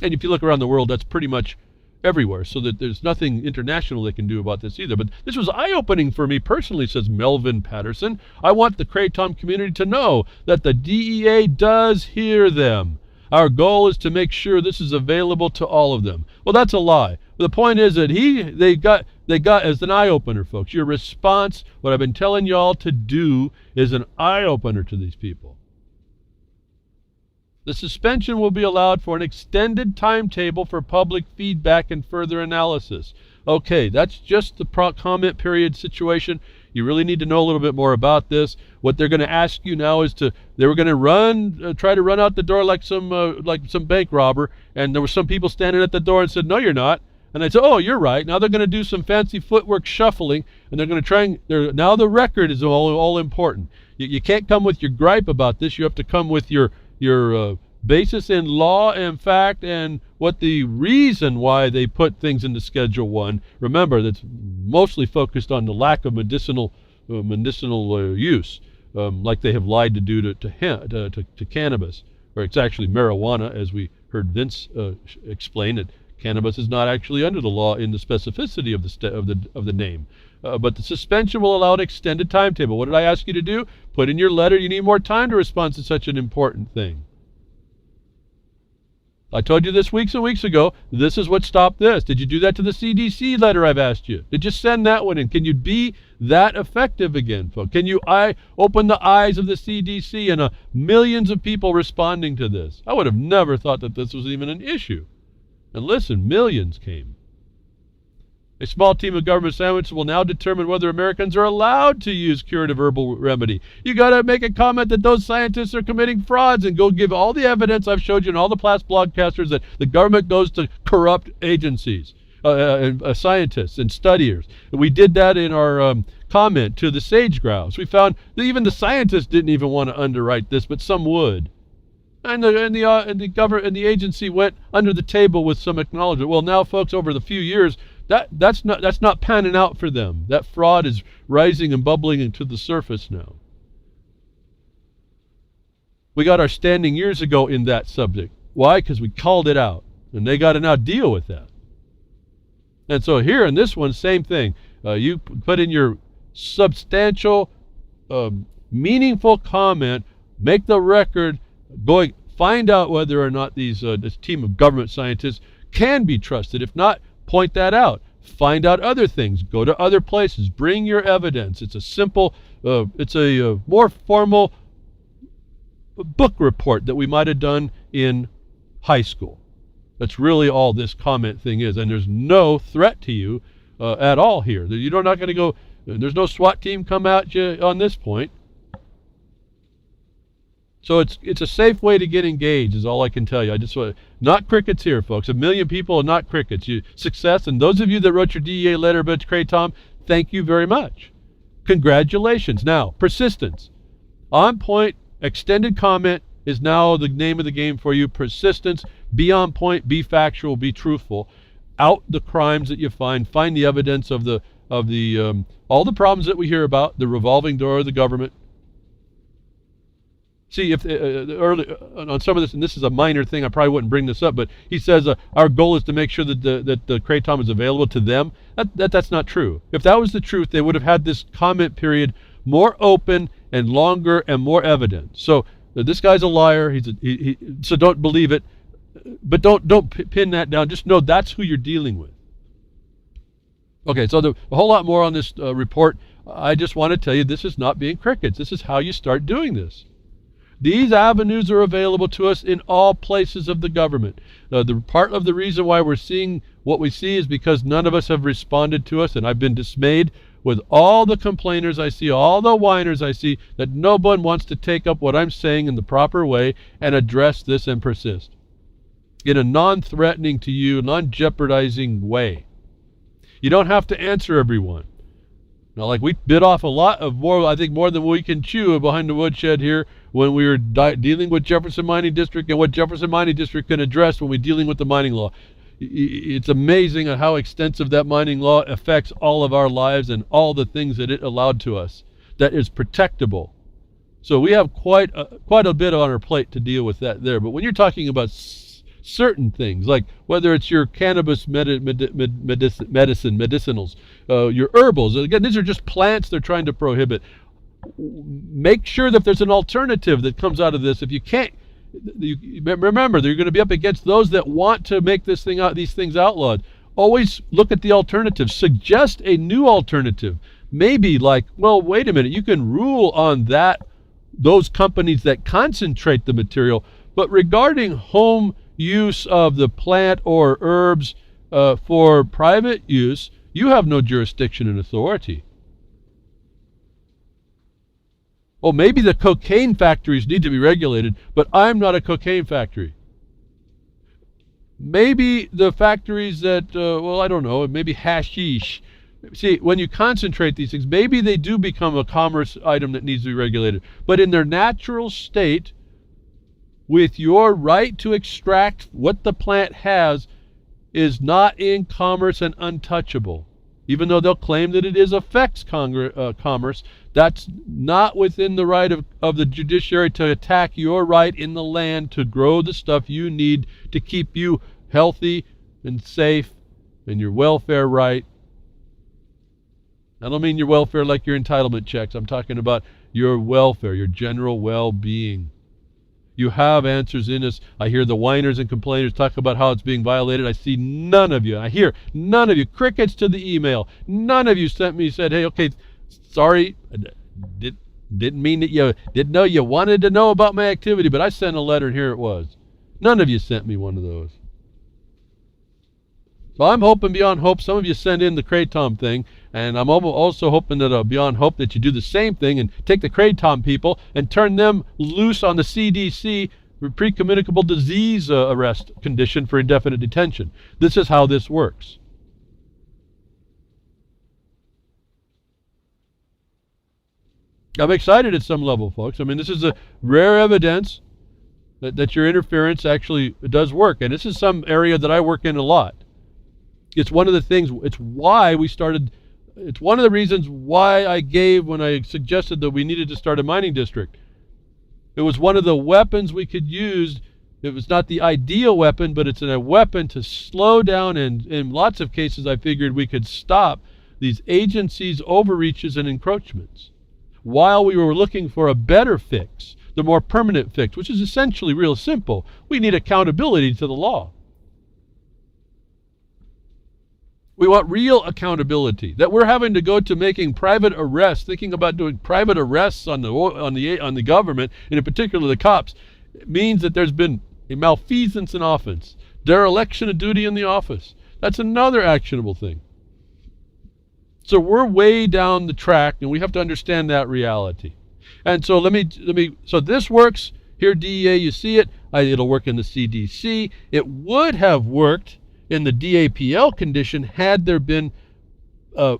And if you look around the world, that's pretty much everywhere, so that there's nothing international they can do about this either. But this was eye-opening for me personally, says Melvin Patterson. I want the Kratom community to know that the DEA does hear them. Our goal is to make sure this is available to all of them. Well, that's a lie. The point is that they got as an eye-opener, folks. Your response, what I've been telling y'all to do, is an eye-opener to these people. The suspension will be allowed for an extended timetable for public feedback and further analysis. Okay, that's just the comment period situation. You really need to know a little bit more about this. What they're going to ask you now is they were going to try to run out the door like some bank robber, and there were some people standing at the door and said, "No, you're not." And I said, "Oh, you're right." Now they're going to do some fancy footwork shuffling, and they're going to try and now the record is all important. You can't come with your gripe about this. You have to come with your basis in law and fact and what the reason why they put things into Schedule 1. Remember, that's mostly focused on the lack of medicinal use, like they have lied to do to cannabis, or it's actually marijuana, as we heard Vince explain it. Cannabis is not actually under the law in the specificity of the name. But the suspension will allow an extended timetable. What did I ask you to do? Put in your letter you need more time to respond to such an important thing. I told you this weeks and weeks ago. This is what stopped this. Did you do that to the CDC letter I've asked you? Did you send that one in? Can you be that effective again, folks? Can you open the eyes of the CDC and millions of people responding to this? I would have never thought that this was even an issue. And listen, millions came. A small team of government scientists will now determine whether Americans are allowed to use curative herbal remedy. You got to make a comment that those scientists are committing frauds and go give all the evidence I've showed you and all the past broadcasters that the government goes to corrupt agencies. scientists and studiers. We did that in our comment to the sage grouse. We found that even the scientists didn't even want to underwrite this, but some would. And the government and the agency went under the table with some acknowledgement. Well, now, folks, over the few years, that's not panning out for them. That fraud is rising and bubbling into the surface now. We got our standing years ago in that subject. Why? Because we called it out, and they got to now deal with that. And so here in this one, same thing. You put in your substantial, meaningful comment, make the record, find out whether or not this team of government scientists can be trusted. If not, point that out. Find out other things. Go to other places. Bring your evidence. It's a simple, it's a more formal book report that we might have done in high school. That's really all this comment thing is. And there's no threat to you at all here. You're not going to go, there's no SWAT team come at you on this point. So it's a safe way to get engaged is all I can tell you. I just want not crickets here, folks. 1 million people are not crickets. Success. And those of you that wrote your DEA letter about Kratom, thank you very much. Congratulations. Now, persistence. On point, extended comment is now the name of the game for you. Persistence. Be on point, be factual, be truthful. Out the crimes that you find the evidence of all the problems that we hear about, the revolving door of the government. See, if early on some of this, and this is a minor thing, I probably wouldn't bring this up, but he says our goal is to make sure that the Kratom is available to them. That's not true. If that was the truth, they would have had this comment period more open and longer and more evident. So this guy's a liar. So don't believe it, but don't pin that down. Just know that's who you're dealing with. Okay, so a whole lot more on this report. I just want to tell you this is not being crickets. This is how you start doing this. These avenues are available to us in all places of the government. The part of the reason why we're seeing what we see is because none of us have responded to us, and I've been dismayed with all the complainers I see, all the whiners I see, that no one wants to take up what I'm saying in the proper way and address this and persist in a non-threatening to you, non-jeopardizing way. You don't have to answer everyone. Now, like we bit off a lot of more, I think more than we can chew behind the woodshed here when we were dealing with Jefferson Mining District and what Jefferson Mining District can address when we're dealing with the mining law. It's amazing at how extensive that mining law affects all of our lives and all the things that it allowed to us that is protectable. So we have quite a bit on our plate to deal with that there. But when you're talking about certain things, like whether it's your cannabis medicinals, your herbals. Again, these are just plants they're trying to prohibit. Make sure that there's an alternative that comes out of this. If you can't, remember, they're going to be up against those that want to make these things outlawed. Always look at the alternative. Suggest a new alternative. Maybe like, well, wait a minute, you can rule on those companies that concentrate the material, but regarding home use of the plant or herbs for private use, you have no jurisdiction and authority. Well, maybe the cocaine factories need to be regulated, but I'm not a cocaine factory. Maybe the factories that, I don't know, maybe hashish. See, when you concentrate these things, maybe they do become a commerce item that needs to be regulated. But in their natural state, with your right to extract what the plant has, is not in commerce and untouchable. Even though they'll claim that it affects commerce, that's not within the right of the judiciary to attack your right in the land to grow the stuff you need to keep you healthy and safe and your welfare right. I don't mean your welfare like your entitlement checks. I'm talking about your welfare, your general well-being. You have answers in this. I hear the whiners and complainers talk about how it's being violated. I see none of you. I hear none of you. Crickets to the email. None of you said, hey, okay, sorry, didn't mean that you didn't know you wanted to know about my activity, but I sent a letter and here it was. None of you sent me one of those. So I'm hoping beyond hope some of you send in the Kratom thing, and I'm also hoping that beyond hope that you do the same thing and take the Kratom people and turn them loose on the CDC, pre-communicable disease arrest condition for indefinite detention. This is how this works. I'm excited at some level, folks. I mean, this is a rare evidence that your interference actually does work. And this is some area that I work in a lot. It's one of the things, it's why we started, it's one of the reasons why I gave when I suggested that we needed to start a mining district. It was one of the weapons we could use. It was not the ideal weapon, but it's a weapon to slow down, and in lots of cases I figured we could stop these agencies' overreaches and encroachments while we were looking for a better fix, the more permanent fix, which is essentially real simple. We need accountability to the law. We want real accountability, that we're having to go to making private arrests, thinking about doing private arrests on the government, and in particular the cops. It means that there's been a malfeasance in office, dereliction of duty in the office. That's another actionable thing. So we're way down the track, and we have to understand that reality. And so so this works here, DEA, you see it. It'll work in the CDC. It would have worked in the DAPL condition had there been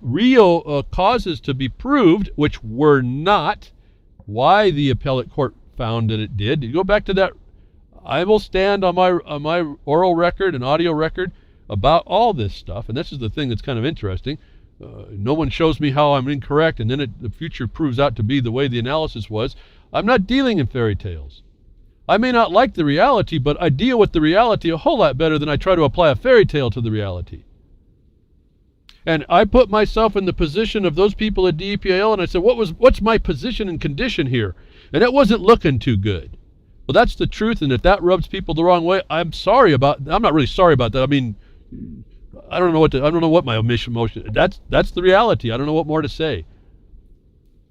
real causes to be proved, which were not. Why the appellate court found that it did. You go back to that. I will stand on my oral record and audio record about all this stuff, and this is the thing that's kind of interesting. No one shows me how I'm incorrect, and then the future proves out to be the way the analysis was. I'm not dealing in fairy tales. I may not like the reality, but I deal with the reality a whole lot better than I try to apply a fairy tale to the reality. And I put myself in the position of those people at DEPL, and I said, what's my position and condition here? And it wasn't looking too good. Well, that's the truth, and if that rubs people the wrong way, I'm not really sorry about that. I mean, I don't know what my emotion. That's the reality. I don't know what more to say.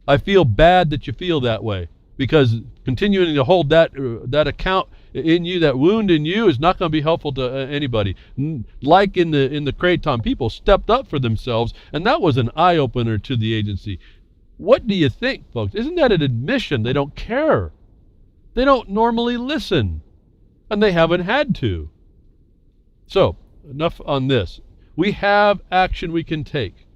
I feel bad that you feel that way, because continuing to hold that account in you, that wound in you, is not going to be helpful to anybody. Like in the Kratom, people stepped up for themselves, and that was an eye opener to the agency. What do you think, folks? Isn't that an admission? They don't care. They don't normally listen, and they haven't had to. So enough on this. We have action we can take.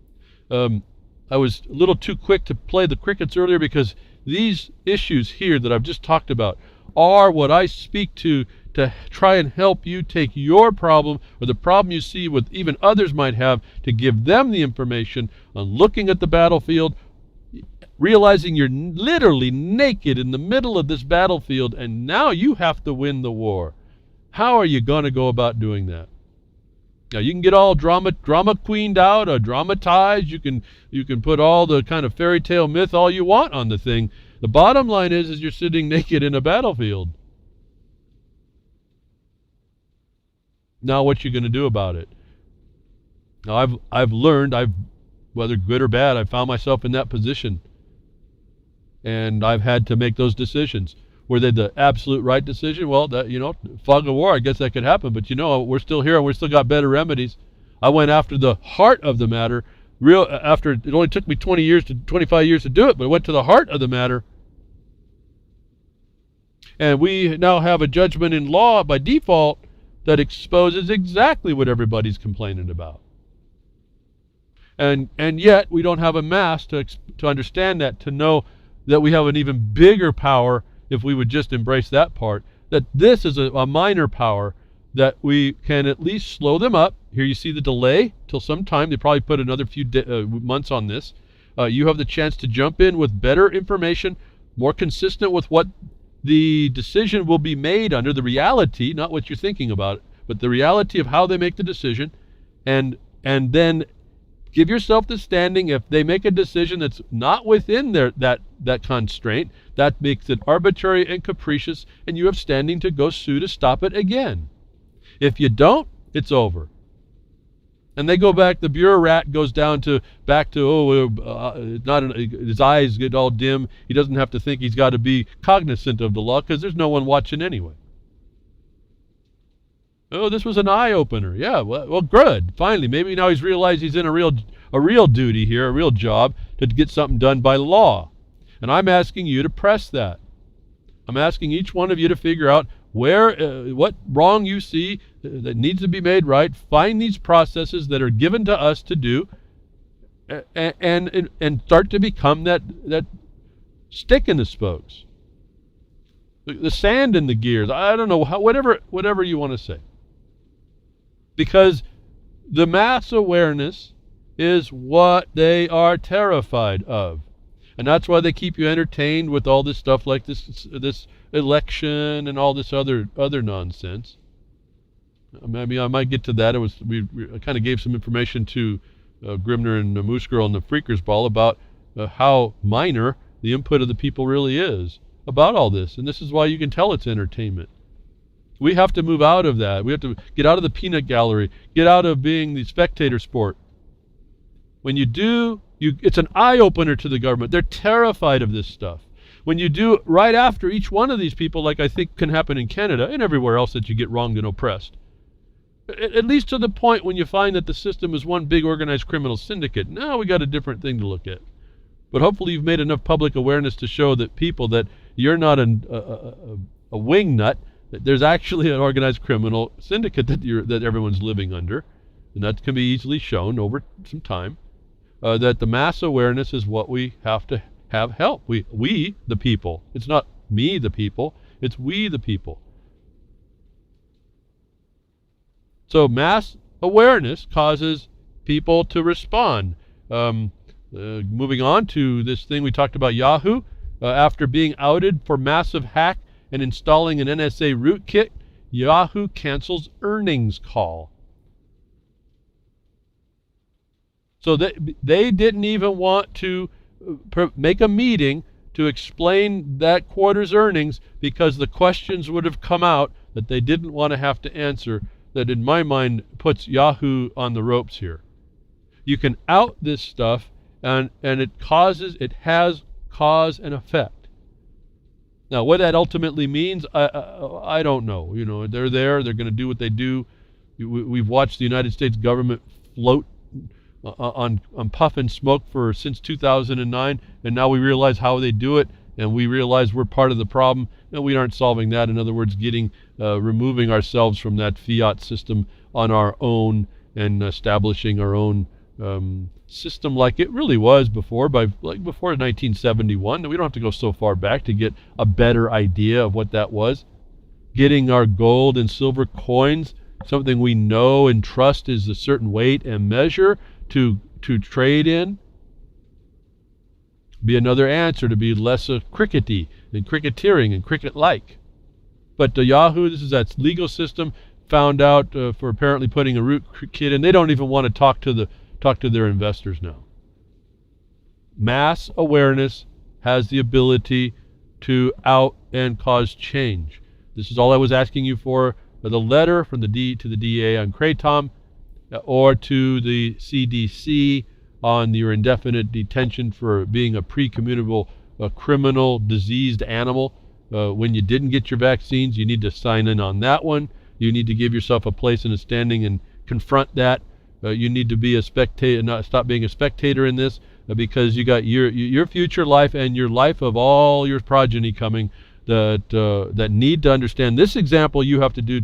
I was a little too quick to play the crickets earlier, because these issues here that I've just talked about are what I speak to try and help you take your problem, or the problem you see with even others might have, to give them the information on looking at the battlefield, realizing you're literally naked in the middle of this battlefield, and now you have to win the war. How are you going to go about doing that? Now, you can get all drama queened out or dramatized. You can put all the kind of fairy tale myth all you want on the thing. The bottom line is you're sitting naked in a battlefield. Now, what you going to do about it? Now, I've learned, whether good or bad, I've found myself in that position, and I've had to make those decisions. Were they the absolute right decision? Well, fog of war, I guess that could happen. But we're still here, and we've still got better remedies. I went after the heart of the matter. After it only took me 25 years to do it, but I went to the heart of the matter. And we now have a judgment in law by default that exposes exactly what everybody's complaining about. And yet we don't have a mass to understand that, to know that we have an even bigger power if we would just embrace that part, that this is a minor power, that we can at least slow them up. Here you see the delay till some time. They probably put another few months on this. You have the chance to jump in with better information, more consistent with what the decision will be made under, the reality, not what you're thinking about, but the reality of how they make the decision, and then give yourself the standing. If they make a decision that's not within that constraint, that makes it arbitrary and capricious, and you have standing to go sue to stop it again. If you don't, it's over. And they go back, the bureaucrat goes back to his eyes get all dim. He doesn't have to think, he's got to be cognizant of the law, because there's no one watching anyway. Oh, this was an eye-opener. Yeah, well, good. Finally, maybe now he's realized he's in a real duty here, a real job to get something done by law. And I'm asking you to press that. I'm asking each one of you to figure out what wrong you see that needs to be made right. Find these processes that are given to us to do, and start to become that stick in the spokes, the sand in the gears. I don't know, whatever you want to say. Because the mass awareness is what they are terrified of. And that's why they keep you entertained with all this stuff like this election and all this other nonsense. Maybe I might get to that. I kind of gave some information to Grimner and Moose Girl and the Freakers Ball about how minor the input of the people really is about all this. And this is why you can tell it's entertainment. We have to move out of that. We have to get out of the peanut gallery, get out of being the spectator sport. When you do, it's an eye-opener to the government. They're terrified of this stuff. When you do right after each one of these people, like I think can happen in Canada and everywhere else that you get wronged and oppressed, at least to the point when you find that the system is one big organized criminal syndicate, now we got a different thing to look at. But hopefully you've made enough public awareness to show that people that you're not a wing nut, that there's actually an organized criminal syndicate that everyone's living under, and that can be easily shown over some time. That the mass awareness is what we have to have help. We the people. It's not me the people. It's we the people. So mass awareness causes people to respond. Moving on to this thing we talked about, Yahoo. After being outed for massive hack and installing an NSA rootkit, Yahoo cancels earnings call. So they didn't even want to make a meeting to explain that quarter's earnings because the questions would have come out that they didn't want to have to answer. That in my mind puts Yahoo on the ropes here. You can out this stuff and it has cause and effect. Now what that ultimately means, I don't know. You know, they're going to do what they do. We've watched the United States government float on puff and smoke since 2009, and now we realize how they do it, and we realize we're part of the problem, and we aren't solving that. In other words, removing ourselves from that fiat system on our own and establishing our own system like it really was before 1971. We don't have to go so far back to get a better idea of what that was. Getting our gold and silver coins, something we know and trust is a certain weight and measure to trade in, be another answer to be less crickety and cricketeering and cricket-like. But Yahoo, this is that legal system, found out for apparently putting a rootkit in. They don't even want to talk to their investors now. Mass awareness has the ability to out and cause change. This is all I was asking you for. The letter from the DA on Kratom, or to the CDC on your indefinite detention for being a pre-communicable criminal diseased animal. When you didn't get your vaccines, you need to sign in on that one. You need to give yourself a place and a standing and confront that. You need to be a spectator, not stop being a spectator in this, because you got your future life and your life of all your progeny coming that need to understand this example you have to do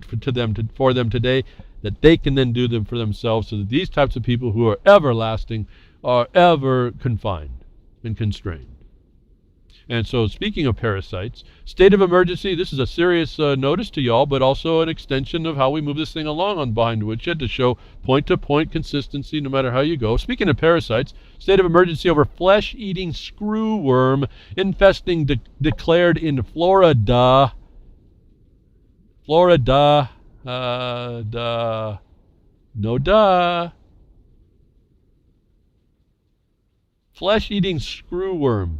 for them today, that they can then do them for themselves, so that these types of people who are everlasting are ever confined and constrained. And so, speaking of parasites, state of emergency, this is a serious notice to y'all, but also an extension of how we move this thing along on Behind Woodshed to show point-to-point consistency no matter how you go. Speaking of parasites, state of emergency over flesh-eating screwworm infesting declared in Florida. Florida. No duh. Flesh-eating screwworm.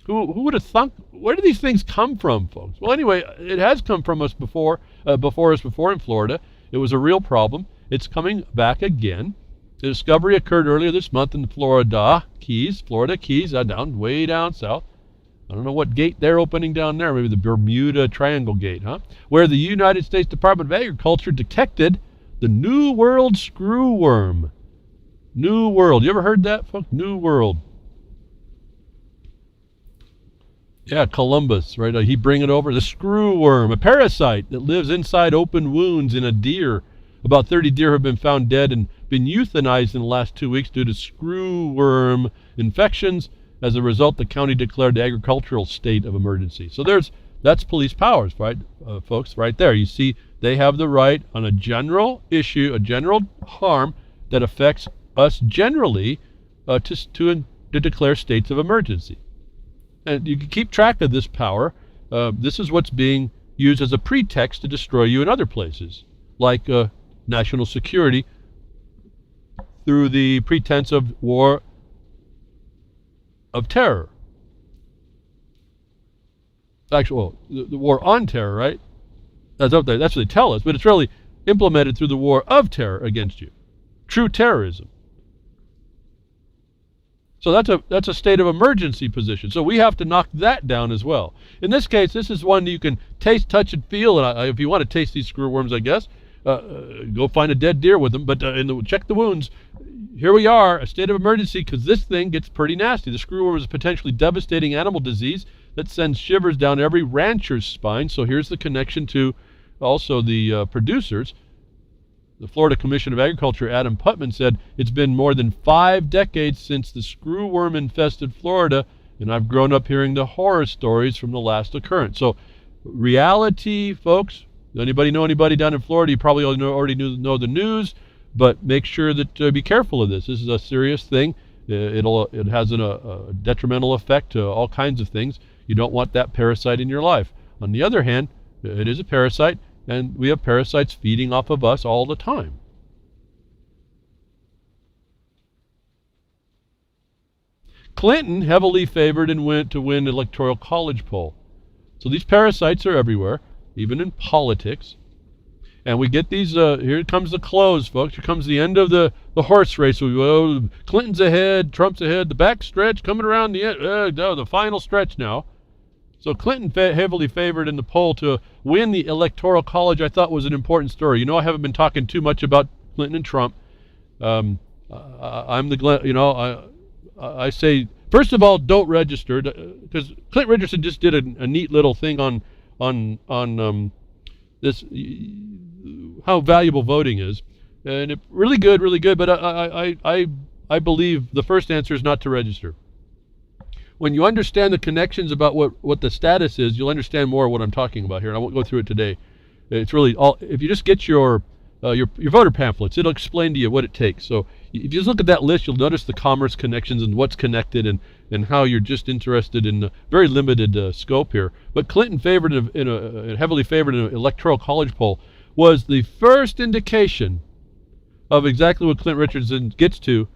Who would have thunk? Where do these things come from, folks? Well, anyway, it has come from us before in Florida. It was a real problem. It's coming back again. The discovery occurred earlier this month in the Florida Keys, way down south. I don't know what gate they're opening down there. Maybe the Bermuda Triangle Gate, huh? Where the United States Department of Agriculture detected the New World screwworm. New World. You ever heard that, folks? New World. Yeah, Columbus, right? He bring it over. The screwworm, a parasite that lives inside open wounds in a deer. About 30 deer have been found dead and been euthanized in the last 2 weeks due to screwworm infections. As a result, the county declared the agricultural state of emergency. So that's police powers, right, folks, right there. You see, they have the right on a general issue, a general harm that affects us generally, to declare states of emergency. And you can keep track of this power. This is what's being used as a pretext to destroy you in other places, like national security, through the pretense of war of terror. Actually, well, the war on terror, right? That's up there. That's what they tell us, but it's really implemented through the war of terror against you. True terrorism. So that's a state of emergency position. So we have to knock that down as well. In this case, this is one you can taste, touch, and feel. And if you want to taste these screwworms, I guess, go find a dead deer with them. But check the wounds. Here we are, a state of emergency, because this thing gets pretty nasty. The screwworm is a potentially devastating animal disease that sends shivers down every rancher's spine. So here's the connection to also the producers. The Florida Commission of Agriculture, Adam Putman, said it's been more than 5 decades since the screwworm infested Florida, and I've grown up hearing the horror stories from the last occurrence. So reality, folks, anybody know anybody down in Florida? You probably already know the news, but make sure that be careful of this. This is a serious thing. It has a detrimental effect to all kinds of things. You don't want that parasite in your life. On the other hand, it is a parasite, and we have parasites feeding off of us all the time. Clinton heavily favored and went to win Electoral College poll. So these parasites are everywhere, even in politics. And we get these, here comes the close, folks. Here comes the end of the horse race. Clinton's ahead, Trump's ahead, the back stretch coming around the end, the final stretch now. So Clinton heavily favored in the poll to win the Electoral College. I thought was an important story. You know, I haven't been talking too much about Clinton and Trump. I say, first of all, don't register, because Clint Richardson just did a neat little thing on this, how valuable voting is, and it really good. But I believe the first answer is not to register. When you understand the connections about what the status is, you'll understand more of what I'm talking about here, and I won't go through it today. It's really all, if you just get your voter pamphlets, it'll explain to you what it takes. So if you just look at that list, you'll notice the commerce connections and what's connected, and how you're just interested in a very limited scope here. But Clinton heavily favored in an Electoral College poll was the first indication of exactly what Clint Richardson gets to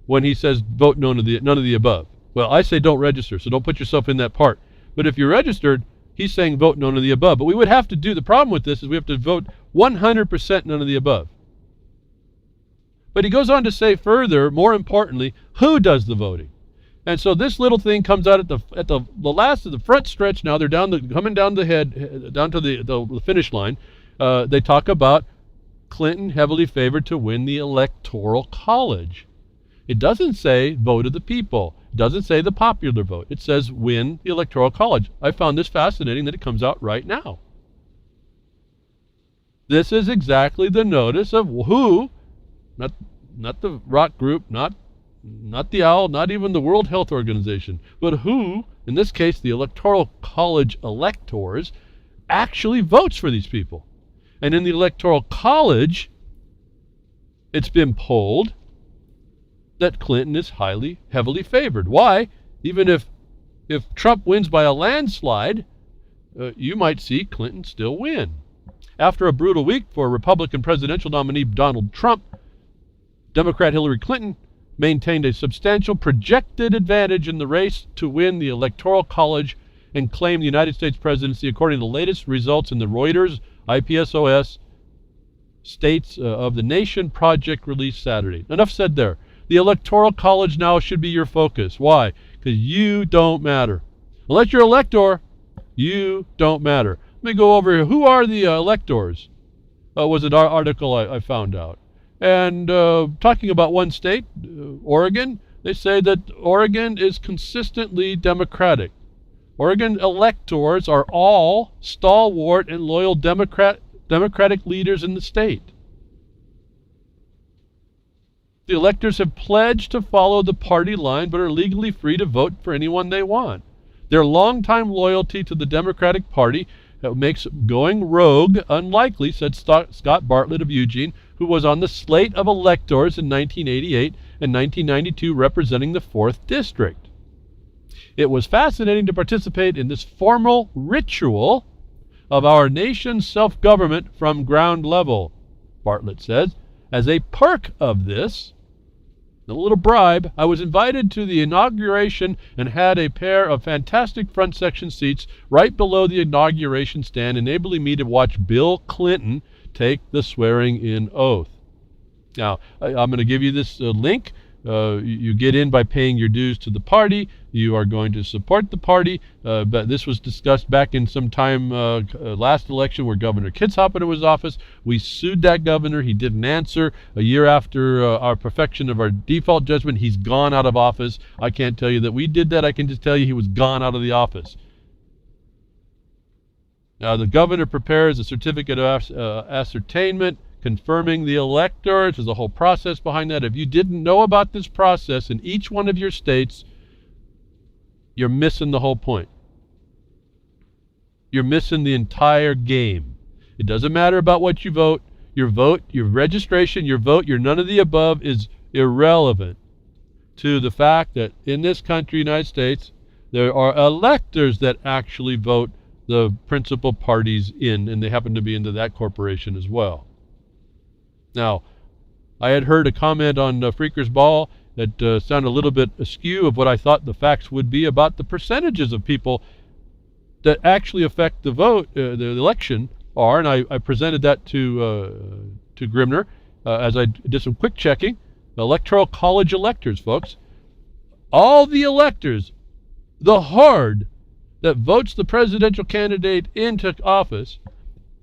when he says vote none of the above. Well, I say don't register, so don't put yourself in that part. But if you're registered, he's saying vote none of the above. But we would have to the problem with this is we have to vote 100% none of the above. But he goes on to say further, more importantly, who does the voting? And so this little thing comes out at the last of the front stretch now. They're coming down down to the finish line. They talk about Clinton heavily favored to win the Electoral College. It doesn't say vote of the people. It doesn't say the popular vote. It says win the Electoral College. I found this fascinating that it comes out right now. This is exactly the notice of who, not the rock group, not the owl, not even the World Health Organization, but who, in this case the Electoral College electors, actually votes for these people. And in the Electoral College, it's been polled that Clinton is heavily favored. Why? Even if Trump wins by a landslide, you might see Clinton still win. After a brutal week for Republican presidential nominee Donald Trump, Democrat Hillary Clinton maintained a substantial projected advantage in the race to win the Electoral College and claim the United States presidency, according to the latest results in the Reuters IPSOS States of the Nation project released Saturday. Enough said there. The Electoral College now should be your focus. Why? Because you don't matter. Unless you're an elector, you don't matter. Let me go over here. Who are the electors? Was an article I found out. And talking about one state, Oregon, they say that Oregon is consistently Democratic. Oregon electors are all stalwart and loyal Democratic leaders in the state. The electors have pledged to follow the party line but are legally free to vote for anyone they want. Their longtime loyalty to the Democratic Party makes going rogue unlikely, said Scott Bartlett of Eugene, who was on the slate of electors in 1988 and 1992 representing the 4th District. It was fascinating to participate in this formal ritual of our nation's self-government from ground level, Bartlett says. As a perk of this, a little bribe, I was invited to the inauguration and had a pair of fantastic front section seats right below the inauguration stand, enabling me to watch Bill Clinton take the swearing-in oath. Now, I'm going to give you this link. You get in by paying your dues to the party. You are going to support the party. But this was discussed back in some time last election where Governor Kitzhappen was in office. We sued that governor. He didn't answer. A year after our perfection of our default judgment, he's gone out of office. I can't tell you that we did that. I can just tell you he was gone out of the office. Now, the governor prepares a certificate of ascertainment confirming the electors. There's a whole process behind that. If you didn't know about this process in each one of your states, you're missing the whole point. You're missing the entire game. It doesn't matter about what you vote. Your vote, your registration, your vote, your none of the above is irrelevant to the fact that in this country, United States, there are electors that actually vote the principal parties in, and they happen to be into that corporation as well. Now, I had heard a comment on Freaker's Ball that sounded a little bit askew of what I thought the facts would be about the percentages of people that actually affect the vote, the election are, and I presented that to Grimner as I did some quick checking. Electoral college electors, folks. All the electors, the horde that votes the presidential candidate into office,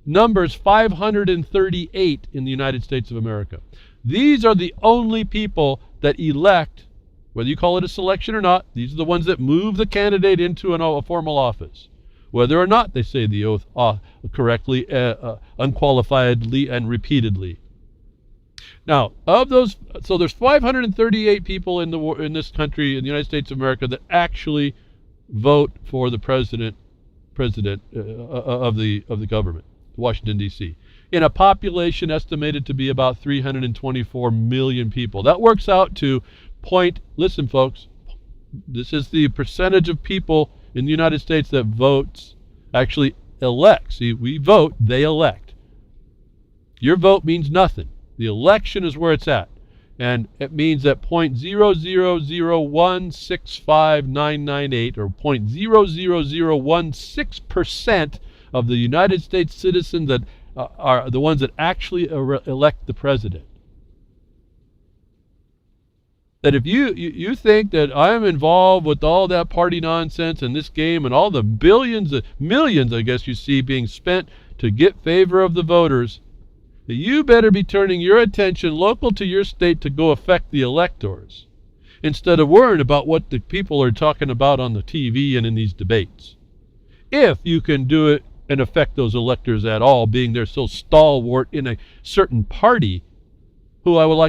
numbers 538 in the United States of America. These are the only people that elect, whether you call it a selection or not. These are the ones that move the candidate into a formal office, whether or not they say the oath correctly, unqualifiedly, and repeatedly. Now, of those, so there's 538 people in this country, in the United States of America, that actually vote for the president of the government, Washington, D.C., in a population estimated to be about 324 million people. That works out to listen, folks, this is the percentage of people in the United States that votes, actually elect. See, we vote, they elect. Your vote means nothing. The election is where it's at. And it means that 0.000165998 or 0.00016% of the United States citizens that are the ones that actually elect the president. That if you think that I'm involved with all that party nonsense in this game and all the millions, I guess you see, being spent to get favor of the voters, that you better be turning your attention local to your state to go affect the electors, instead of worrying about what the people are talking about on the TV and in these debates. If you can do it and affect those electors at all, being they're so stalwart in a certain party, who I will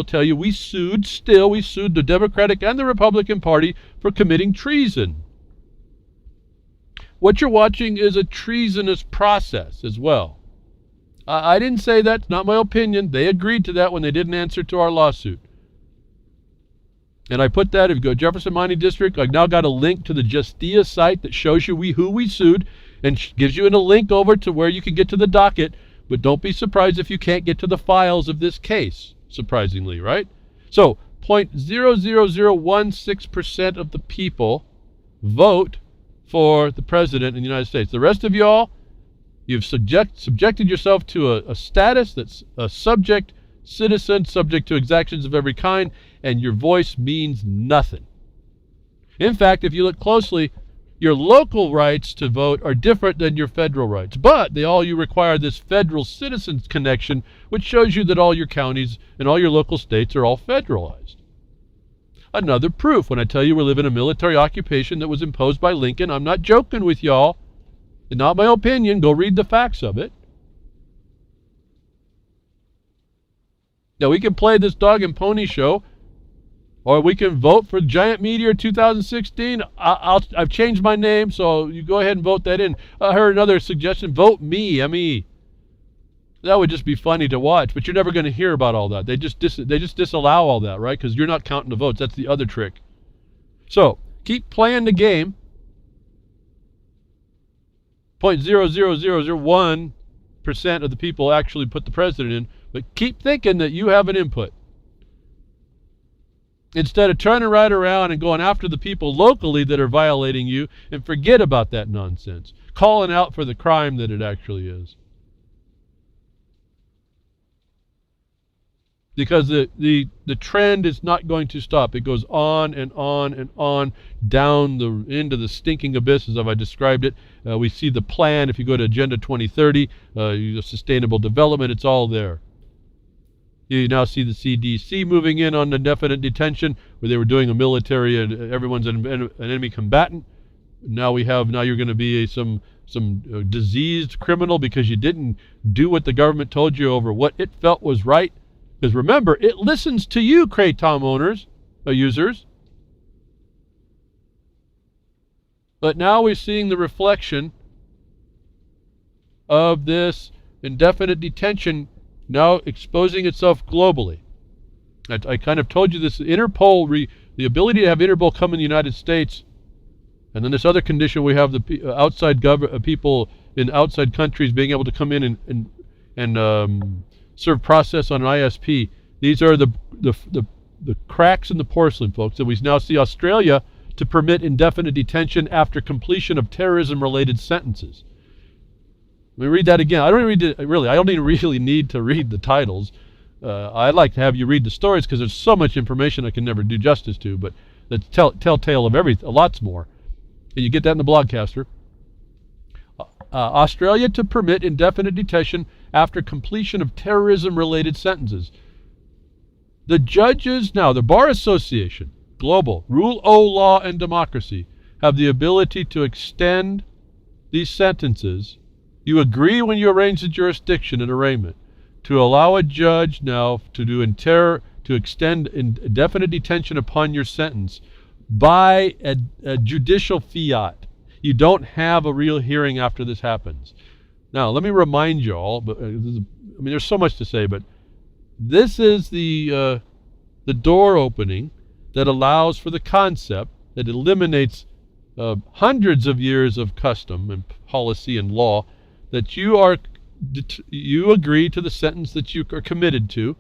tell you, we sued the Democratic and the Republican Party for committing treason. What you're watching is a treasonous process as well. I didn't say that, it's not my opinion. They agreed to that when they didn't answer to our lawsuit. And I put that, if you go to Jefferson Mining District, I've now got a link to the Justia site that shows you who we sued and gives you a link over to where you can get to the docket. But don't be surprised if you can't get to the files of this case, surprisingly, right? So 0.00016% of the people vote for the president in the United States. The rest of y'all, you've subjected yourself to a status that's a subject citizen, subject to exactions of every kind, and your voice means nothing. In fact, if you look closely, your local rights to vote are different than your federal rights, but you require this federal citizens connection, which shows you that all your counties and all your local states are all federalized. Another proof, when I tell you we live in a military occupation that was imposed by Lincoln, I'm not joking with y'all. It's not my opinion. Go read the facts of it. Now, we can play this dog and pony show, or we can vote for Giant Meteor 2016. I've changed my name, so you go ahead and vote that in. I heard another suggestion, vote me, M-E. That would just be funny to watch, but you're never going to hear about all that. They just disallow all that, right? Because you're not counting the votes. That's the other trick. So keep playing the game. 0.00001% of the people actually put the president in, but keep thinking that you have an input. Instead of turning right around and going after the people locally that are violating you, and forget about that nonsense. Calling out for the crime that it actually is. Because the trend is not going to stop. It goes on and on and on down into the stinking abyss, as I described it. We see the plan. If you go to Agenda 2030, sustainable development, it's all there. You now see the CDC moving in on indefinite detention, where they were doing a military and everyone's an enemy combatant. Now you're going to be some diseased criminal because you didn't do what the government told you over what it felt was right. Because remember, it listens to you, Kratom users. But now we're seeing the reflection of this indefinite detention now exposing itself globally. I kind of told you this, Interpol, the ability to have Interpol come in the United States, and then this other condition we have the outside people in outside countries being able to come in and serve process on an ISP. These are the cracks in the porcelain, folks. And we now see Australia to permit indefinite detention after completion of terrorism-related sentences. Let me read that again. I don't even really need to read the titles. I'd like to have you read the stories because there's so much information I can never do justice to, but the telltale of everything, lots more. And you get that in the blogcaster. Australia to permit indefinite detention after completion of terrorism-related sentences. The judges now, the Bar Association, global, rule of law and democracy, have the ability to extend these sentences. You agree when you arrange the jurisdiction and arraignment to allow a judge now to extend indefinite detention upon your sentence by a judicial fiat. You don't have a real hearing after this happens. Now, let me remind you all, there's so much to say, but this is the door opening that allows for the concept that eliminates hundreds of years of custom and policy and law, that you agree to the sentence that you are committed to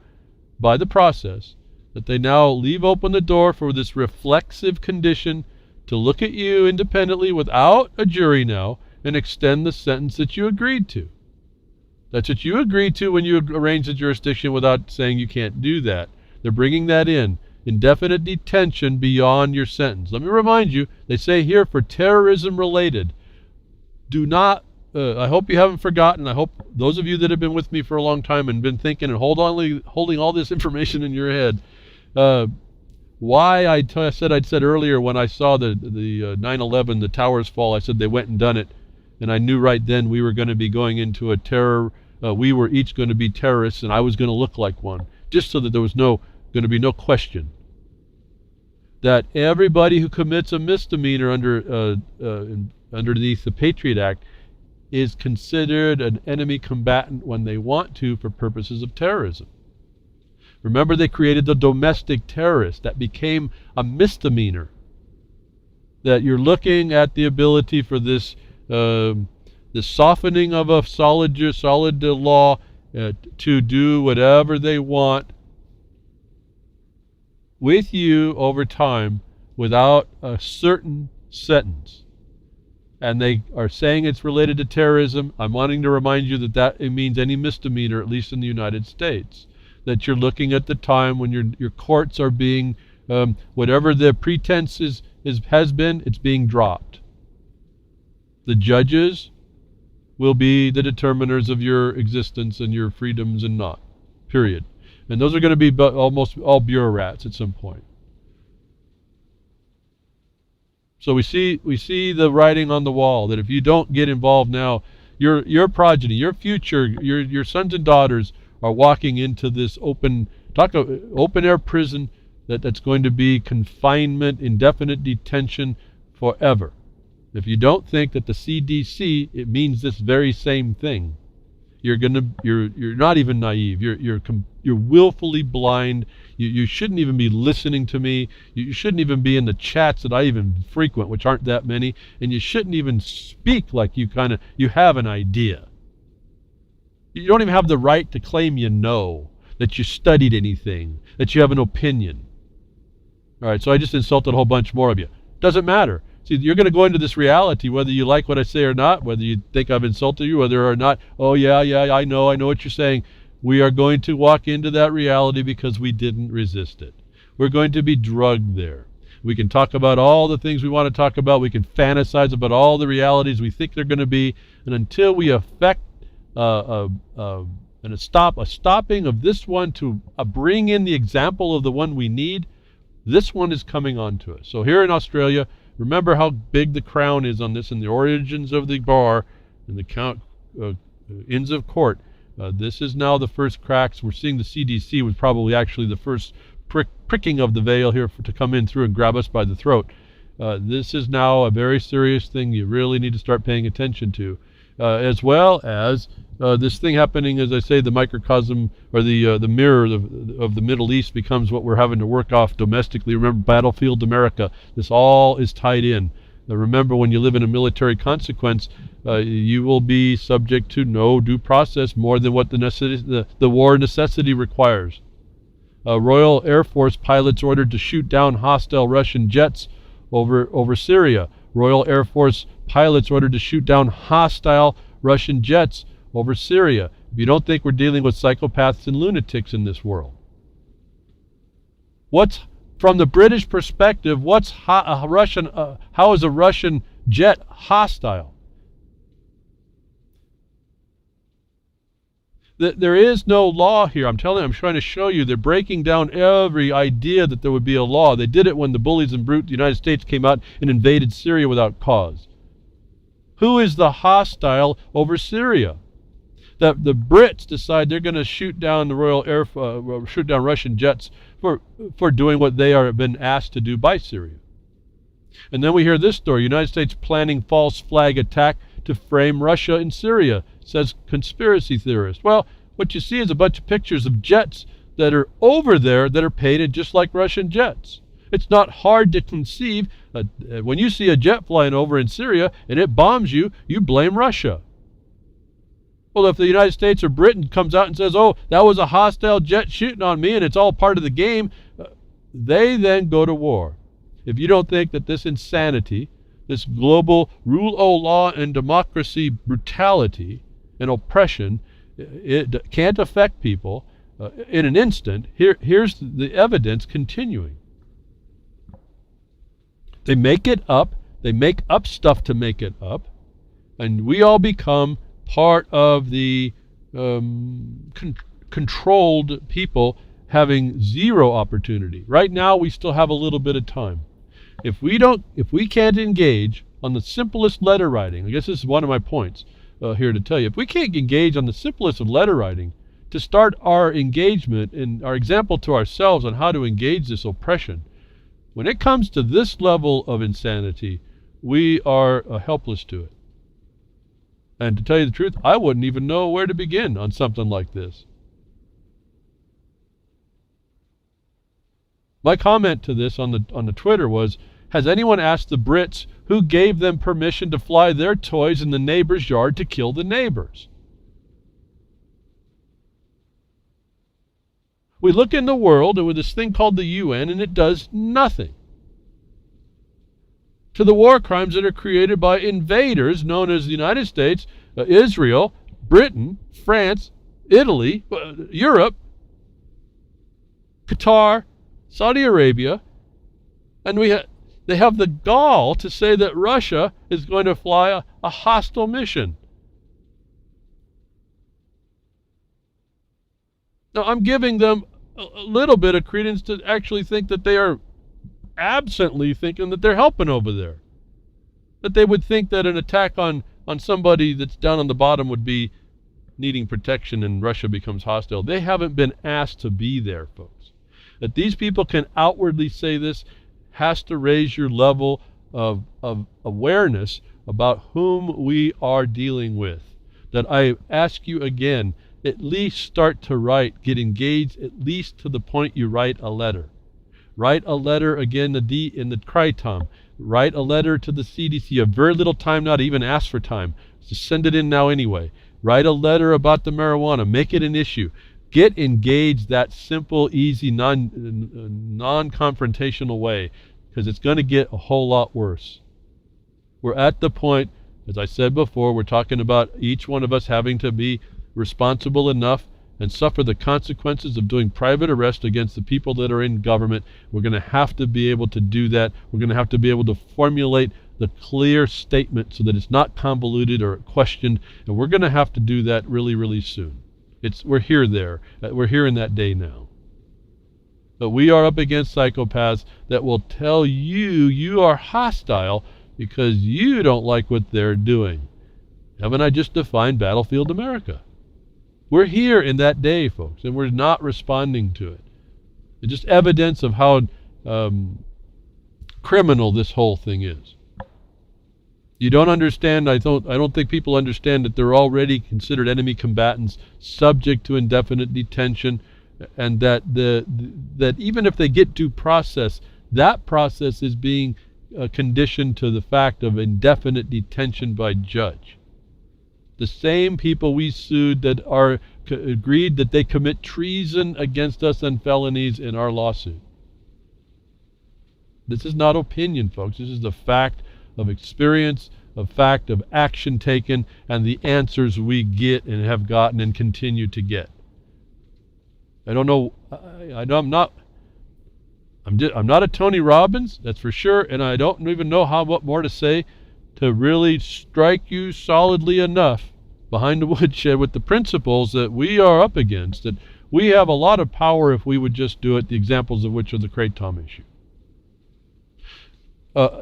by the process, that they now leave open the door for this reflexive condition to look at you independently without a jury now and extend the sentence that you agreed to. That's what you agreed to when you arranged the jurisdiction without saying you can't do that. They're bringing that in. Indefinite detention beyond your sentence. Let me remind you, they say here for terrorism related. Do not, I hope you haven't forgotten. I hope those of you that have been with me for a long time and been thinking and holding all this information in your head, why I'd said earlier when I saw the 9/11, the towers fall, I said they went and done it. And I knew right then we were going to be going into a terror, we were each going to be terrorists and I was going to look like one. Just so that there was going to be no question that everybody who commits a misdemeanor underneath the Patriot Act is considered an enemy combatant when they want to for purposes of terrorism. Remember, they created the domestic terrorist. That became a misdemeanor. That you're looking at the ability for this softening of a solid law to do whatever they want with you over time without a certain sentence. And they are saying it's related to terrorism. I'm wanting to remind you that it means any misdemeanor, at least in the United States. That you're looking at the time when your courts are being, whatever the pretense has been, it's being dropped. The judges will be the determiners of your existence and your freedoms and not, period. And those are going to be almost all bureaucrats at some point. So we see the writing on the wall that if you don't get involved now, your progeny, your future, your sons and daughters are walking into this open Open air prison that's going to be confinement, indefinite detention forever. If you don't think that the CDC, it means this very same thing, you're not even naive. You're willfully blind. You shouldn't even be listening to me. You shouldn't even be in the chats that I even frequent, which aren't that many. And you shouldn't even speak like you have an idea. You don't even have the right to claim you know, that you studied anything, that you have an opinion. All right, so I just insulted a whole bunch more of you. Doesn't matter. See, you're going to go into this reality, whether you like what I say or not, whether you think I've insulted you, whether or not, oh, yeah, I know what you're saying. We are going to walk into that reality because we didn't resist it. We're going to be drugged there. We can talk about all the things we want to talk about. We can fantasize about all the realities we think they're going to be. And until we effect a stopping of this one to bring in the example of the one we need, this one is coming on to us. So here in Australia, remember how big the Crown is on this and the origins of the bar and the Inns of Court. This is now the first cracks. We're seeing the CDC was probably actually the first pricking of the veil here to come in through and grab us by the throat. This is now a very serious thing you really need to start paying attention to, as well as this thing happening, as I say, the microcosm or the mirror of the Middle East becomes what we're having to work off domestically. Remember, Battlefield America. This all is tied in. Remember, when you live in a military consequence, you will be subject to no due process more than what the war necessity requires. Royal Air Force pilots ordered to shoot down hostile Russian jets over Syria. Royal Air Force pilots ordered to shoot down hostile Russian jets over Syria. If you don't think we're dealing with psychopaths and lunatics in this world. From the British perspective, how is a Russian jet hostile? There is no law here. I'm trying to show you. They're breaking down every idea that there would be a law. They did it when the bullies and brute, the United States, came out and invaded Syria without cause. Who is the hostile over Syria? The Brits decide they're going to shoot down shoot down Russian jets for doing what they are been asked to do by Syria. And then we hear this story: United States planning false flag attack to frame Russia in Syria, says conspiracy theorist. Well, what you see is a bunch of pictures of jets that are over there that are painted just like Russian jets. It's not hard to conceive. When you see a jet flying over in Syria and it bombs you, you blame Russia. Well, if the United States or Britain comes out and says, oh, that was a hostile jet shooting on me and it's all part of the game, they then go to war. If you don't think that this insanity, this global rule of law and democracy brutality and oppression, it can't affect people in an instant, here's the evidence continuing. They make it up. They make up stuff to make it up. And we all become part of the controlled people having zero opportunity. Right now, we still have a little bit of time. If we can't engage on the simplest letter writing, I guess this is one of my points here to tell you. If we can't engage on the simplest of letter writing to start our engagement and our example to ourselves on how to engage this oppression, when it comes to this level of insanity, we are helpless to it. And to tell you the truth, I wouldn't even know where to begin on something like this. My comment to this on the Twitter was, has anyone asked the Brits who gave them permission to fly their toys in the neighbor's yard to kill the neighbors? We look in the world with this thing called the UN, and it does nothing to the war crimes that are created by invaders known as the United States, Israel, Britain, France, Italy, Europe, Qatar, Saudi Arabia, and they have the gall to say that Russia is going to fly a hostile mission. Now, I'm giving them a little bit of credence to actually think that they are absently thinking that they're helping over there. That they would think that an attack on somebody that's down on the bottom would be needing protection and Russia becomes hostile. They haven't been asked to be there, folks. That these people can outwardly say this has to raise your level of awareness about whom we are dealing with. That I ask you again, at least start to write, get engaged, at least to the point you write a letter. Write a letter again in the Kratom. Write a letter to the CDC. You have very little time now to even ask for time. Just send it in now anyway. Write a letter about the marijuana. Make it an issue. Get engaged that simple, easy, non-confrontational way, because it's going to get a whole lot worse. We're at the point, as I said before, we're talking about each one of us having to be responsible enough and suffer the consequences of doing private arrest against the people that are in government. We're going to have to be able to do that. We're going to have to be able to formulate the clear statement so that it's not convoluted or questioned, and we're going to have to do that really, really soon. We're here in that day now. But we are up against psychopaths that will tell you are hostile because you don't like what they're doing. Haven't I just defined Battlefield America? We're here in that day, folks, and we're not responding to it. It's just evidence of how criminal this whole thing is. You don't understand, I don't think people understand that they're already considered enemy combatants subject to indefinite detention, and that that even if they get due process, that process is being conditioned to the fact of indefinite detention by judge. The same people we sued that are agreed that they commit treason against us and felonies in our lawsuit. This is not opinion, folks. This is the fact of experience, of fact of action taken, and the answers we get and have gotten and continue to get. I don't know. I know I'm not a Tony Robbins, that's for sure, and I don't even know what more to say to really strike you solidly enough behind the woodshed with the principles that we are up against, that we have a lot of power if we would just do it, the examples of which are the Kratom issue.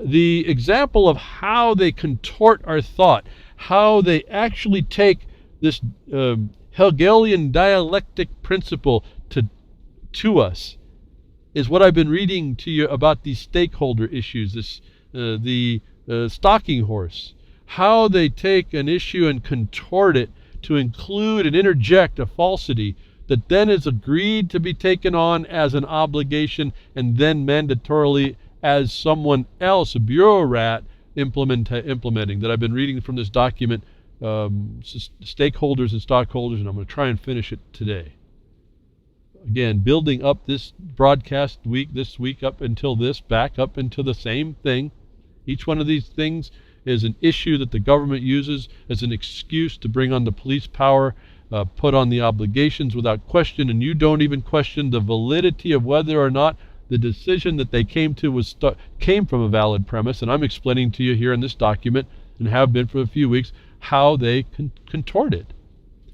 The example of how they contort our thought, how they actually take this Hegelian dialectic principle to us, is what I've been reading to you about these stakeholder issues, the stalking horse, how they take an issue and contort it to include and interject a falsity that then is agreed to be taken on as an obligation and then mandatorily as someone else, a bureaucrat, implementing. That I've been reading from this document, Stakeholders and Stockholders, and I'm going to try and finish it today. Again, building up this broadcast this week up until this, back up into the same thing. Each one of these things is an issue that the government uses as an excuse to bring on the police power, put on the obligations without question, and you don't even question the validity of whether or not the decision that they came to came from a valid premise. And I'm explaining to you here in this document, and have been for a few weeks, how they contort it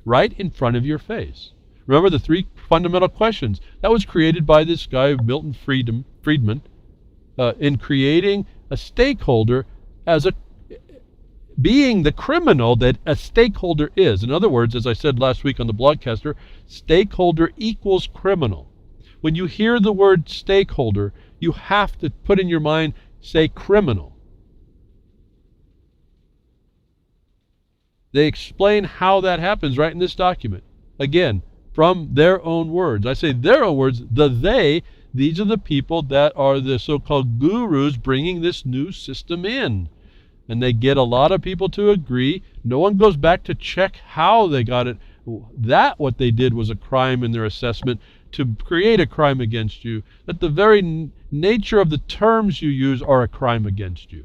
right in front of your face. Remember the three fundamental questions. That was created by this guy, Milton Friedman, in creating a stakeholder as being the criminal that a stakeholder is. In other words, as I said last week on the Blogcaster, stakeholder equals criminal. When you hear the word stakeholder, you have to put in your mind, say criminal. They explain how that happens right in this document. Again, from their own words. I say their own words, these are the people that are the so-called gurus bringing this new system in. And they get a lot of people to agree. No one goes back to check how they got it. What they did was a crime in their assessment to create a crime against you. That the very nature of the terms you use are a crime against you.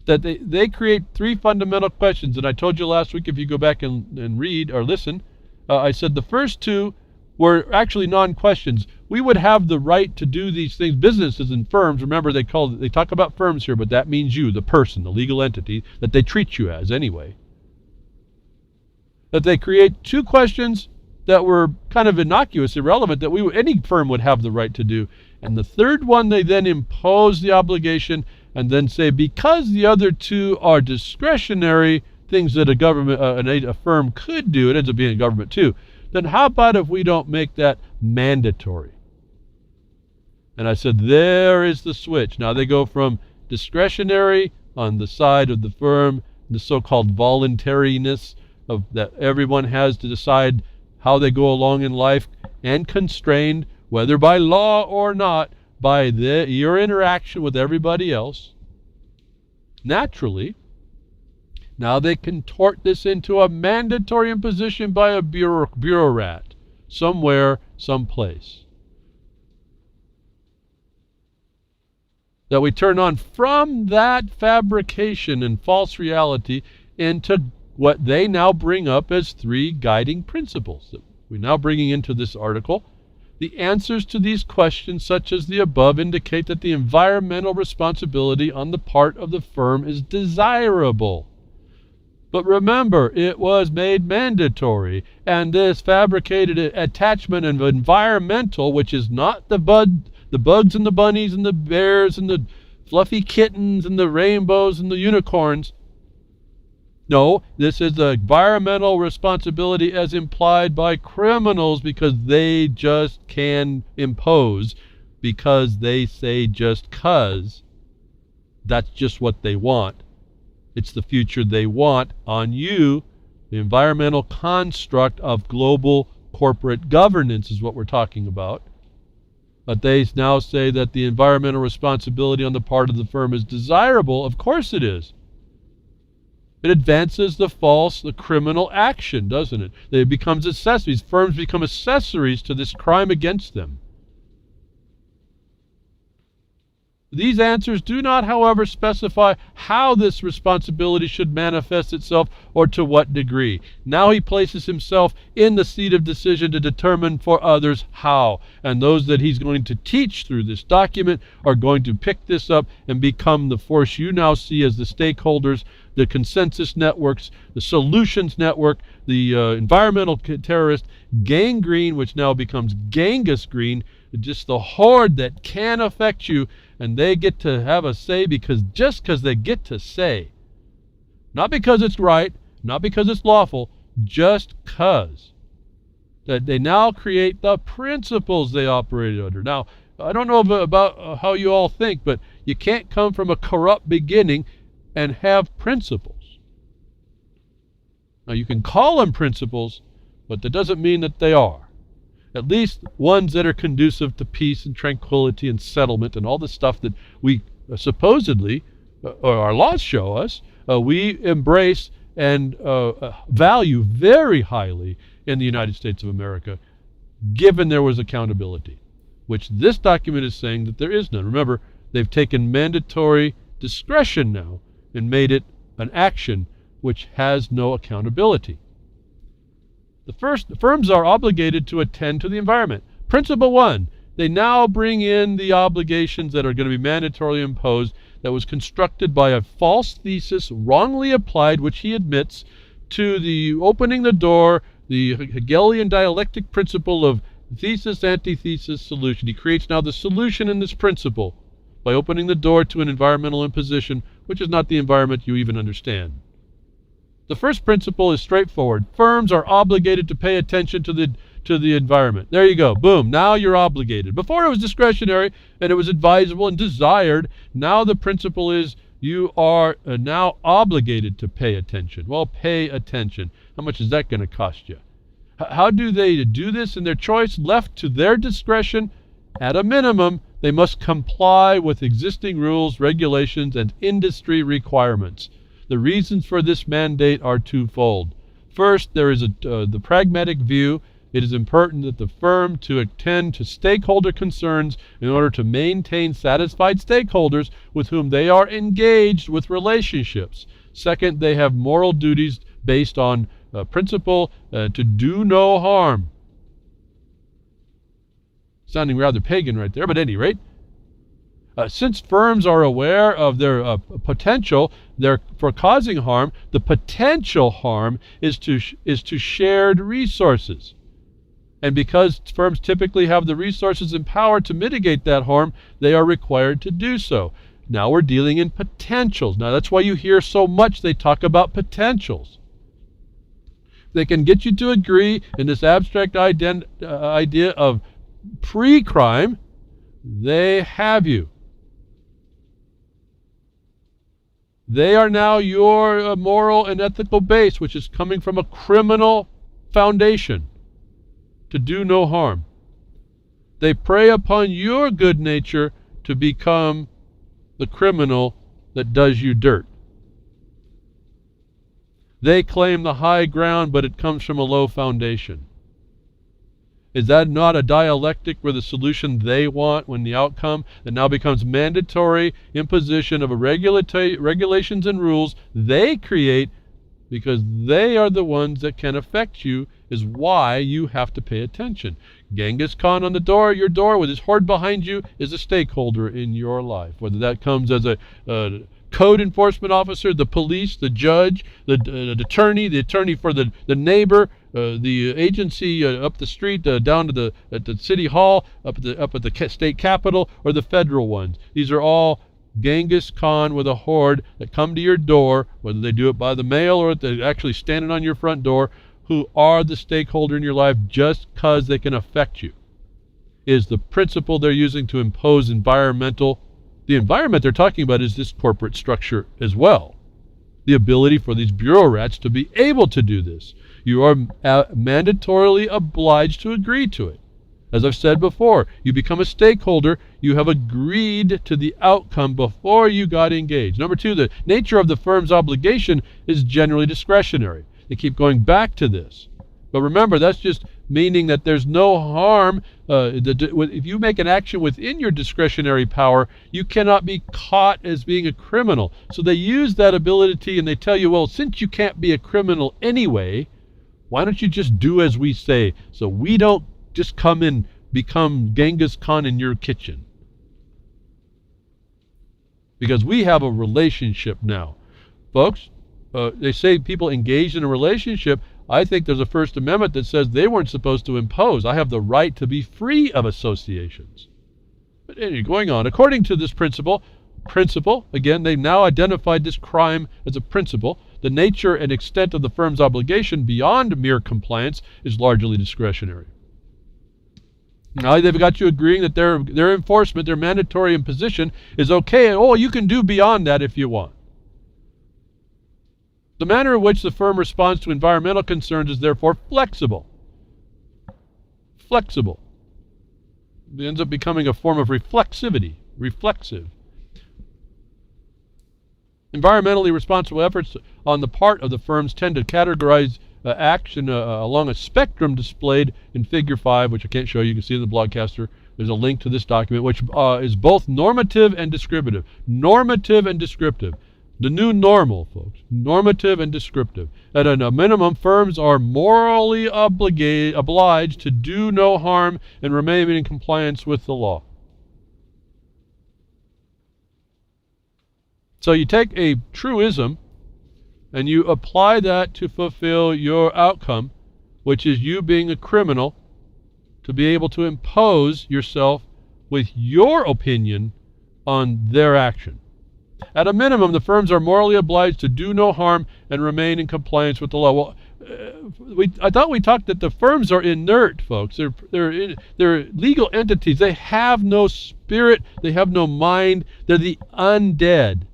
That they create three fundamental questions. And I told you last week, if you go back and read or listen, I said the first two were actually non-questions. We would have the right to do these things. Businesses and firms, remember they talk about firms here, but that means you, the person, the legal entity, that they treat you as anyway. That they create two questions that were kind of innocuous, irrelevant, that any firm would have the right to do. And the third one, they then impose the obligation and then say, because the other two are discretionary, things that a government, a firm could do, it ends up being a government too, then how about if we don't make that mandatory? And I said, there is the switch. Now they go from discretionary on the side of the firm, the so-called voluntariness of that everyone has to decide how they go along in life, and constrained, whether by law or not, by your interaction with everybody else. Naturally, now they contort this into a mandatory imposition by a bureaucrat somewhere, someplace. That we turn on from that fabrication and false reality into what they now bring up as 3 guiding principles that we're now bringing into this article. The answers to these questions, such as the above, indicate that the environmental responsibility on the part of the firm is desirable. But remember, it was made mandatory, and this fabricated attachment of environmental, which is not the bugs and the bunnies and the bears and the fluffy kittens and the rainbows and the unicorns. No, this is the environmental responsibility as implied by criminals, because they just can impose, because they say just 'cause. That's just what they want. It's the future they want on you. The environmental construct of global corporate governance is what we're talking about. But they now say that the environmental responsibility on the part of the firm is desirable. Of course it is. It advances the criminal action, doesn't it? It becomes accessories. Firms become accessories to this crime against them. These answers do not, however, specify how this responsibility should manifest itself or to what degree. Now he places himself in the seat of decision to determine for others how. And those that he's going to teach through this document are going to pick this up and become the force you now see as the stakeholders, the consensus networks, the solutions network, the environmental terrorist, gangrene, which now becomes Genghis Green, just the horde that can affect you. And they get to have a say because they get to say. Not because it's right, not because it's lawful, just because. That they now create the principles they operate under. Now, I don't know about how you all think, but you can't come from a corrupt beginning and have principles. Now, you can call them principles, but that doesn't mean that they are. At least ones that are conducive to peace and tranquility and settlement and all the stuff that we supposedly, or our laws show us, we embrace and value very highly in the United States of America, given there was accountability, which this document is saying that there is none. Remember, they've taken mandatory discretion now and made it an action which has no accountability. The firms are obligated to attend to the environment. Principle 1, they now bring in the obligations that are going to be mandatorily imposed that was constructed by a false thesis, wrongly applied, which he admits, to the opening the door, the Hegelian dialectic principle of thesis, antithesis, solution. He creates now the solution in this principle by opening the door to an environmental imposition, which is not the environment you even understand. The first principle is straightforward. Firms are obligated to pay attention to the environment. There you go. Boom. Now you're obligated. Before it was discretionary and it was advisable and desired. Now the principle is you are now obligated to pay attention. Well, pay attention. How much is that going to cost you? How do they do this in their choice? Left to their discretion, at a minimum, they must comply with existing rules, regulations, and industry requirements. The reasons for this mandate are twofold. First, there is the pragmatic view. It is important that the firm to attend to stakeholder concerns in order to maintain satisfied stakeholders with whom they are engaged with relationships. Second, they have moral duties based on principle to do no harm. Sounding rather pagan right there, but at any rate, since firms are aware of their potential for causing harm, the potential harm is to shared resources. And because firms typically have the resources and power to mitigate that harm, they are required to do so. Now we're dealing in potentials. Now that's why you hear so much they talk about potentials. They can get you to agree in this abstract idea of pre-crime. They have you. They are now your moral and ethical base, which is coming from a criminal foundation to do no harm. They prey upon your good nature to become the criminal that does you dirt. They claim the high ground, but it comes from a low foundation. Is that not a dialectic where the solution they want when the outcome that now becomes mandatory imposition of a regulations and rules they create because they are the ones that can affect you is why you have to pay attention. Genghis Khan on your door with his horde behind you is a stakeholder in your life. Whether that comes as a code enforcement officer, the police, the judge, the attorney for the neighbor, the agency up the street, down to the city hall, up at the state capitol, or the federal ones. These are all Genghis Khan with a horde that come to your door, whether they do it by the mail or they're actually standing on your front door, who are the stakeholder in your life just because they can affect you. Is the principle they're using to impose environmental. The environment they're talking about is this corporate structure as well. The ability for these bureau rats to be able to do this. You are mandatorily obliged to agree to it. As I've said before, you become a stakeholder. You have agreed to the outcome before you got engaged. Number two, the nature of the firm's obligation is generally discretionary. They keep going back to this. But remember, that's just meaning that there's no harm. If you make an action within your discretionary power, you cannot be caught as being a criminal. So they use that ability and they tell you, well, since you can't be a criminal anyway, why don't you just do as we say? So we don't just come and become Genghis Khan in your kitchen. Because we have a relationship now. Folks, they say people engaged in a relationship. I think there's a First Amendment that says they weren't supposed to impose. I have the right to be free of associations. But anyway, going on. According to this principle, again, they've now identified this crime as a principle. The nature and extent of the firm's obligation beyond mere compliance is largely discretionary. Now they've got you agreeing that their enforcement, their mandatory imposition is okay. Oh, you can do beyond that if you want. The manner in which the firm responds to environmental concerns is therefore flexible. Flexible. It ends up becoming a form of reflexivity. Reflexive. Environmentally responsible efforts on the part of the firms tend to categorize action along a spectrum displayed in Figure 5, which I can't show you. You can see in the Blogcaster. There's a link to this document, which is both normative and descriptive. Normative and descriptive. The new normal, folks. Normative and descriptive. At a minimum, firms are morally obliged to do no harm and remain in compliance with the law. So you take a truism and you apply that to fulfill your outcome, which is you being a criminal, to be able to impose yourself with your opinion on their action. At a minimum, the firms are morally obliged to do no harm and remain in compliance with the law. Well, I thought we talked that the firms are inert, folks. They're legal entities. They have no spirit. They have no mind. They're the undead.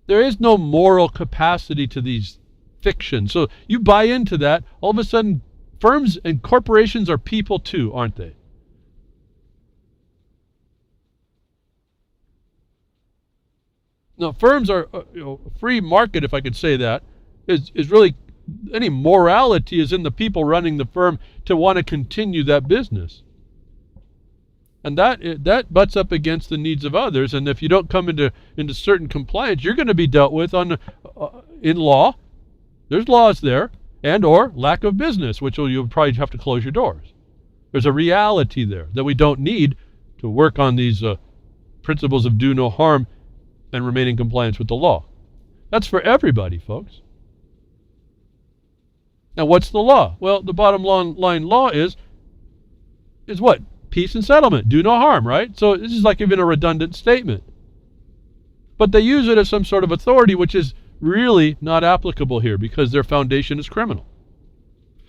There is no moral capacity to these fictions. So you buy into that, all of a sudden firms and corporations are people too, aren't they? Now, firms are free market, if I could say that, is really, any morality is in the people running the firm to want to continue that business. And that butts up against the needs of others. And if you don't come into certain compliance, you're going to be dealt with in law. There's laws there, and or lack of business, which you'll probably have to close your doors. There's a reality there that we don't need to work on these principles of do no harm and remain in compliance with the law. That's for everybody, folks. Now, what's the law? Well, the bottom line law is what? peace and settlement, do no harm, right? So this is like even a redundant statement. But they use it as some sort of authority, which is really not applicable here because their foundation is criminal.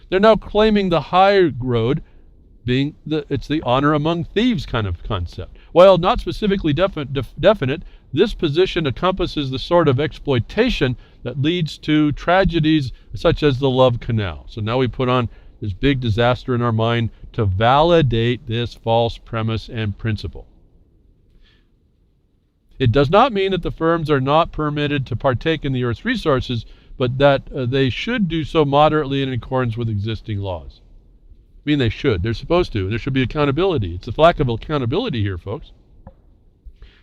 They're now claiming the high road being it's the honor among thieves kind of concept. While not specifically definite, this position encompasses the sort of exploitation that leads to tragedies such as the Love Canal. So now we put on this big disaster in our mind to validate this false premise and principle. It does not mean that the firms are not permitted to partake in the Earth's resources, but that they should do so moderately and in accordance with existing laws. I mean, they should. They're supposed to. There should be accountability. It's a lack of accountability here, folks.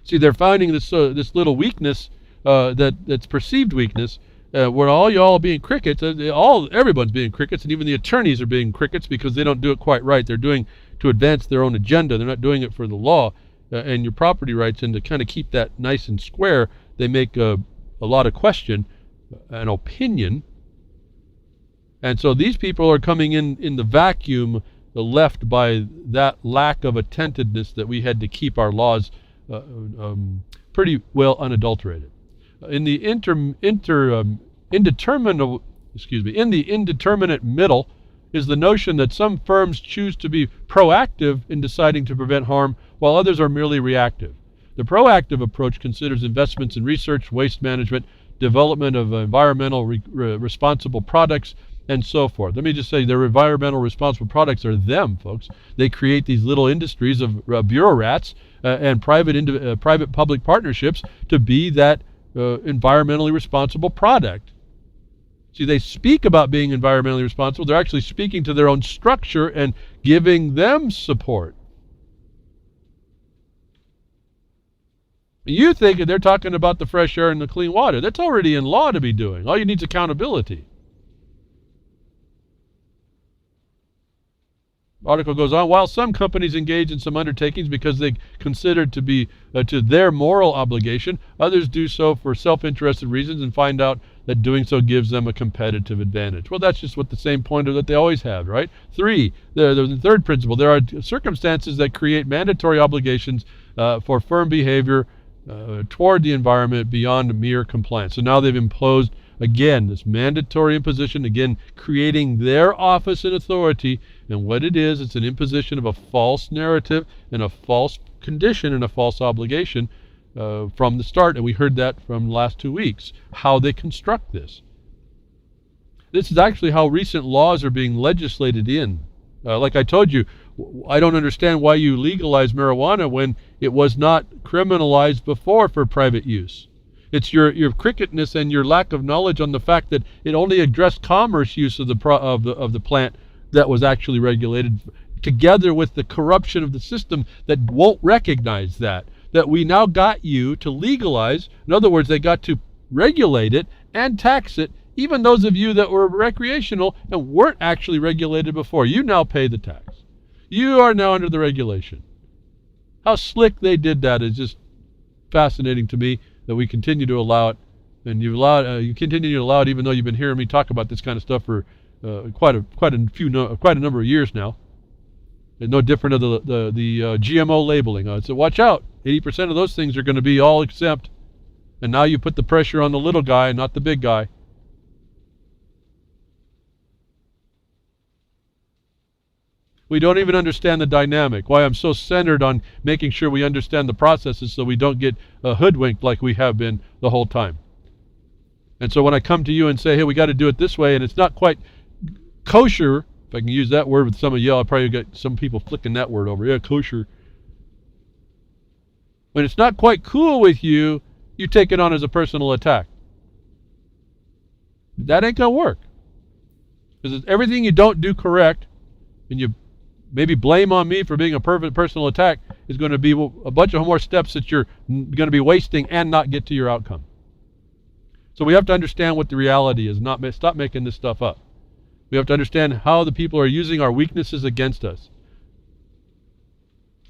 See, they're finding this little weakness, that's perceived weakness, where all y'all being crickets, everyone's being crickets, and even the attorneys are being crickets because they don't do it quite right. They're doing to advance their own agenda. They're not doing it for the law and your property rights, and to kind of keep that nice and square, they make a lot of question, an opinion. And so these people are coming in the vacuum left by that lack of attentiveness that we had to keep our laws pretty well unadulterated. In the indeterminate middle is the notion that some firms choose to be proactive in deciding to prevent harm, while others are merely reactive. The proactive approach considers investments in research, waste management, development of environmental responsible products, and so forth. Let me just say, their environmental responsible products are them, folks. They create these little industries of bureaucrats and private-public partnerships to be that environmentally responsible product. See, they speak about being environmentally responsible. They're actually speaking to their own structure and giving them support. You think they're talking about the fresh air and the clean water. That's already in law to be doing. All you need is accountability. Article goes on, while some companies engage in some undertakings because they consider to be to their moral obligation, others do so for self-interested reasons and find out that doing so gives them a competitive advantage. Well, that's just what the same point that they always have, right? The third principle, there are circumstances that create mandatory obligations for firm behavior toward the environment beyond mere compliance. So now they've imposed, again, this mandatory imposition, again, creating their office and authority. And what it is, it's an imposition of a false narrative and a false condition and a false obligation from the start. And we heard that from the last 2 weeks, how they construct this. This is actually how recent laws are being legislated in. Like I told you, I don't understand why you legalize marijuana when it was not criminalized before for private use. It's your cricketness and your lack of knowledge on the fact that it only addressed commerce use of the plant that was actually regulated, together with the corruption of the system that won't recognize that we now got you to legalize. In other words, they got to regulate it and tax it. Even those of you that were recreational and weren't actually regulated before, you now pay the tax. You are now under the regulation. How slick they did that is just fascinating to me, that we continue to allow it, and you continue to allow it even though you've been hearing me talk about this kind of stuff for quite a number of years now. It's no different of the GMO labeling. So watch out, 80% of those things are going to be all exempt, and now you put the pressure on the little guy, not the big guy. We don't even understand the dynamic. Why I'm so centered on making sure we understand the processes so we don't get hoodwinked like we have been the whole time. And so when I come to you and say, hey, we got to do it this way, and it's not quite kosher, if I can use that word with some of y'all, I probably got some people flicking that word over. Yeah, kosher. When it's not quite cool with you, you take it on as a personal attack. That ain't going to work. Because everything you don't do correct, and you maybe blame on me for being a perfect personal attack, is going to be a bunch of more steps that you're going to be wasting and not get to your outcome. So we have to understand what the reality is, stop making this stuff up. We have to understand how the people are using our weaknesses against us.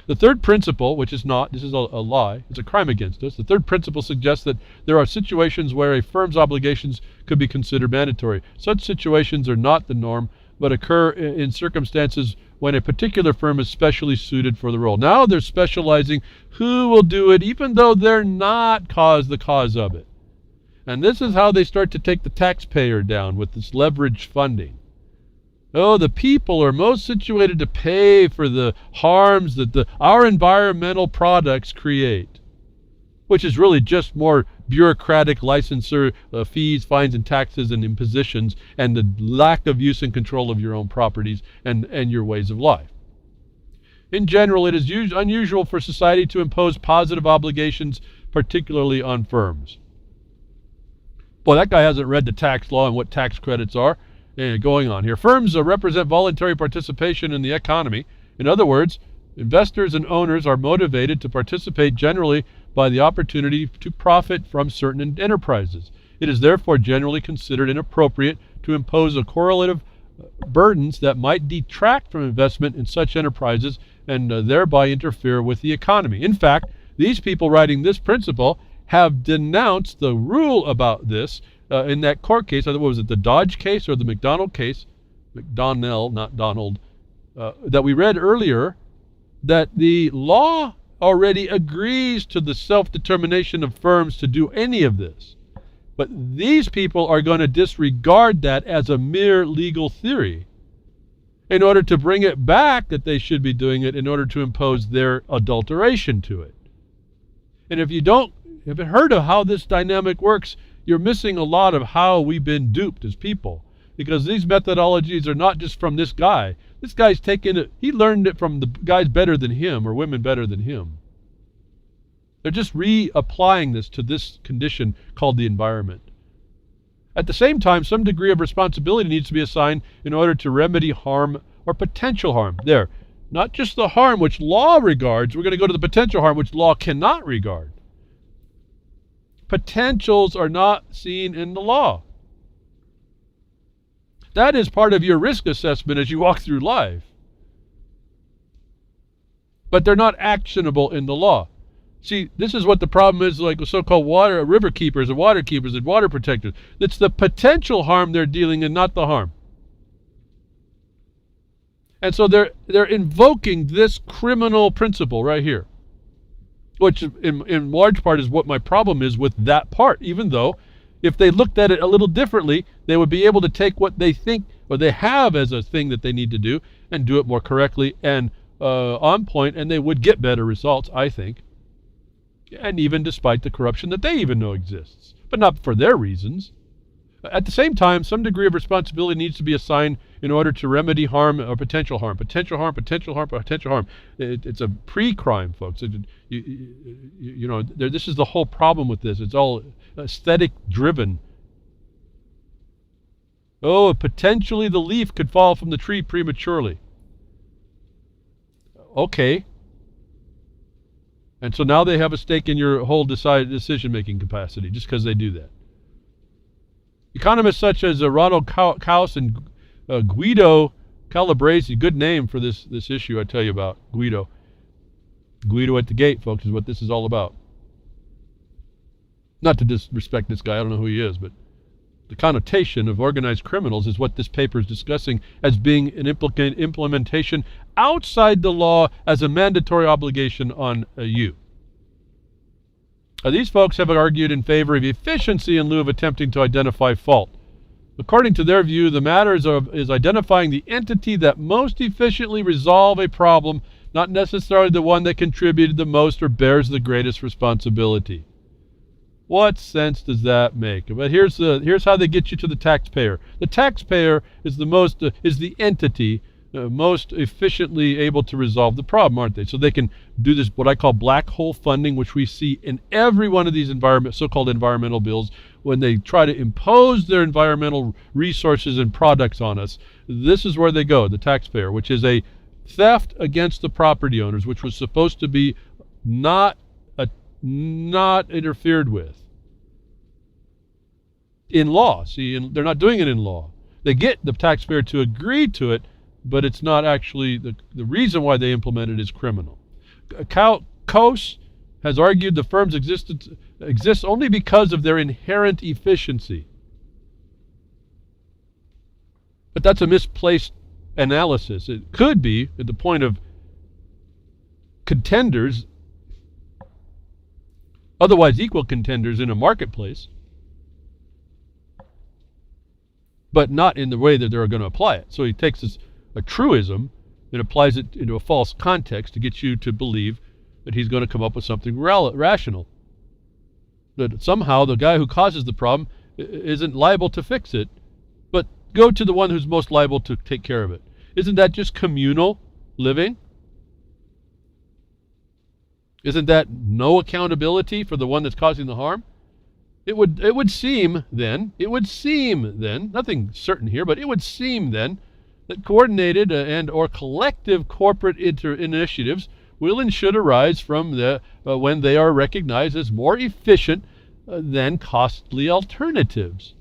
The third principle, which is not, this is a lie, it's a crime against us. The third principle suggests that there are situations where a firm's obligations could be considered mandatory. Such situations are not the norm, but occur in circumstances when a particular firm is specially suited for the role. Now they're specializing who will do it, even though they're not the cause of it. And this is how they start to take the taxpayer down with this leveraged funding. Oh, the people are most situated to pay for the harms that our environmental products create, which is really just more bureaucratic licensor fees, fines, and taxes and impositions, and the lack of use and control of your own properties and your ways of life. In general, it is unusual for society to impose positive obligations, particularly on firms. Boy, that guy hasn't read the tax law and what tax credits are. Going on here. Firms represent voluntary participation in the economy. In other words, investors and owners are motivated to participate generally by the opportunity to profit from certain enterprises. It is therefore generally considered inappropriate to impose a correlative burdens that might detract from investment in such enterprises and thereby interfere with the economy. In fact, these people writing this principle have denounced the rule about this in that court case. What was it, the Dodge case or the McDonald case? McDonnell, not Donald, that we read earlier, that the law already agrees to the self-determination of firms to do any of this. But these people are going to disregard that as a mere legal theory in order to bring it back that they should be doing it in order to impose their adulteration to it. And if you haven't heard of how this dynamic works, you're missing a lot of how we've been duped as people. Because these methodologies are not just from this guy. This guy's taken it, he learned it from the guys better than him or women better than him. They're just reapplying this to this condition called the environment. At the same time, some degree of responsibility needs to be assigned in order to remedy harm or potential harm. There, not just the harm which law regards, we're going to go to the potential harm which law cannot regard. Potentials are not seen in the law. That is part of your risk assessment as you walk through life. But they're not actionable in the law. See, this is what the problem is, like with so-called river keepers and water protectors. It's the potential harm they're dealing in, not the harm. And so they're invoking this criminal principle right here, which in large part is what my problem is with that part, even though if they looked at it a little differently, they would be able to take what they think or they have as a thing that they need to do and do it more correctly and on point, and they would get better results, I think. And even despite the corruption that they even know exists, but not for their reasons. At the same time, some degree of responsibility needs to be assigned in order to remedy harm or potential harm. Potential harm. It's a pre-crime, folks. This is the whole problem with this. It's all aesthetic-driven. Oh, potentially the leaf could fall from the tree prematurely. Okay. And so now they have a stake in your whole decision-making capacity just because they do that. Economists such as Ronald Kaus and Guido Calabresi, good name for this issue I tell you about, Guido. Guido at the gate, folks, is what this is all about. Not to disrespect this guy, I don't know who he is, but the connotation of organized criminals is what this paper is discussing as being an implementation outside the law as a mandatory obligation on you. These folks have argued in favor of efficiency in lieu of attempting to identify fault. According to their view, the matter is identifying the entity that most efficiently resolve a problem, not necessarily the one that contributed the most or bears the greatest responsibility. What sense does that make? But here's how they get you to the taxpayer. The taxpayer is the entity most efficiently able to resolve the problem, aren't they? So they can do this, what I call black hole funding, which we see in every one of these so-called environmental bills when they try to impose their environmental resources and products on us. This is where they go, the taxpayer, which is a theft against the property owners, which was supposed to be not interfered with in law. See, they're not doing it in law. They get the taxpayer to agree to it, but it's not actually the reason why they implement it is criminal. Kaus has argued the firms exists only because of their inherent efficiency. But that's a misplaced analysis. It could be at the point of contenders, otherwise equal contenders in a marketplace, but not in the way that they're going to apply it. So he takes a truism and applies it into a false context to get you to believe that he's going to come up with something rational. That somehow the guy who causes the problem isn't liable to fix it, but go to the one who's most liable to take care of it. Isn't that just communal living? Isn't that no accountability for the one that's causing the harm? It would seem then, nothing certain here, but it would seem then that coordinated and or collective corporate initiatives will and should arise from when they are recognized as more efficient than costly alternatives.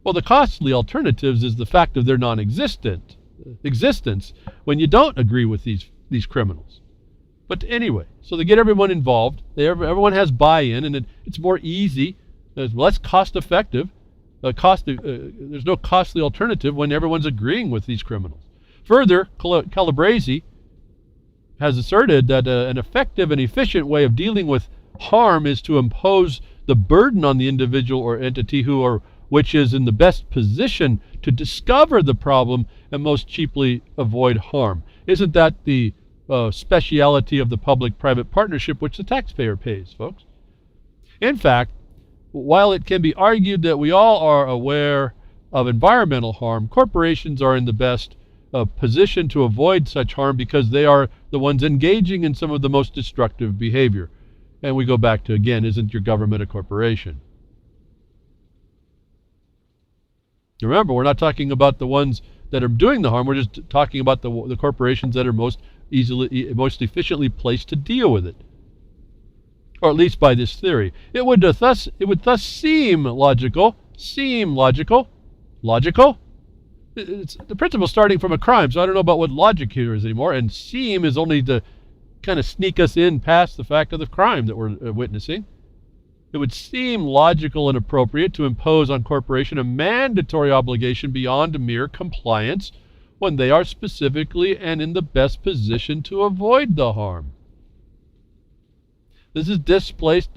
Well, the costly alternatives is the fact of their existence when you don't agree with these criminals. But anyway, so they get everyone involved. Everyone has buy-in, and it's more easy. It's less cost-effective. There's no costly alternative when everyone's agreeing with these criminals. Further, Calabresi has asserted that an effective and efficient way of dealing with harm is to impose the burden on the individual or entity which is in the best position to discover the problem and most cheaply avoid harm. Isn't that the speciality of the public-private partnership which the taxpayer pays, folks? In fact, while it can be argued that we all are aware of environmental harm, corporations are in the best position to avoid such harm because they are the ones engaging in some of the most destructive behavior. And we go back to, again, isn't your government a corporation? Remember, we're not talking about the ones that are doing the harm. We're just talking about the corporations that are most efficiently placed to deal with it. Or at least by this theory. It would thus seem logical. It's the principle starting from a crime, so I don't know about what logic here is anymore, and seem is only to kind of sneak us in past the fact of the crime that we're witnessing. It would seem logical and appropriate to impose on corporation a mandatory obligation beyond mere compliance when they are specifically and in the best position to avoid the harm. This is displaced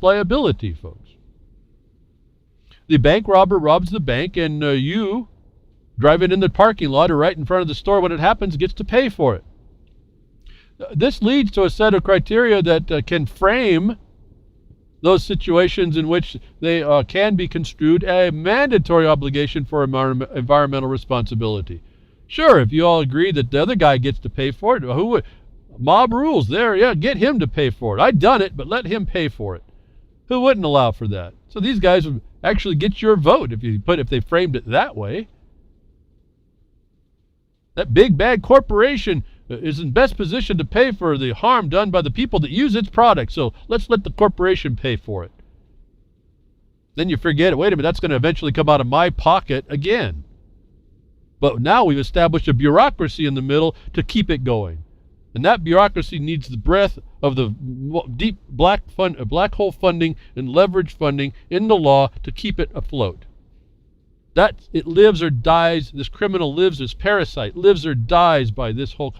liability, folks. The bank robber robs the bank, and you, driving in the parking lot or right in front of the store when it happens, gets to pay for it. This leads to a set of criteria that can frame those situations in which they can be construed a mandatory obligation for environmental responsibility. Sure, if you all agree that the other guy gets to pay for it, who would? Mob rules there, yeah, get him to pay for it. I've done it, but let him pay for it. Who wouldn't allow for that? So these guys would actually get your vote if they framed it that way. That big bad corporation is in best position to pay for the harm done by the people that use its product, so let's let the corporation pay for it. Then you forget, wait a minute, that's going to eventually come out of my pocket again. But now we've established a bureaucracy in the middle to keep it going. And that bureaucracy needs the breadth of the deep black hole funding and leverage funding in the law to keep it afloat. It lives or dies. This criminal lives, this parasite lives or dies by this whole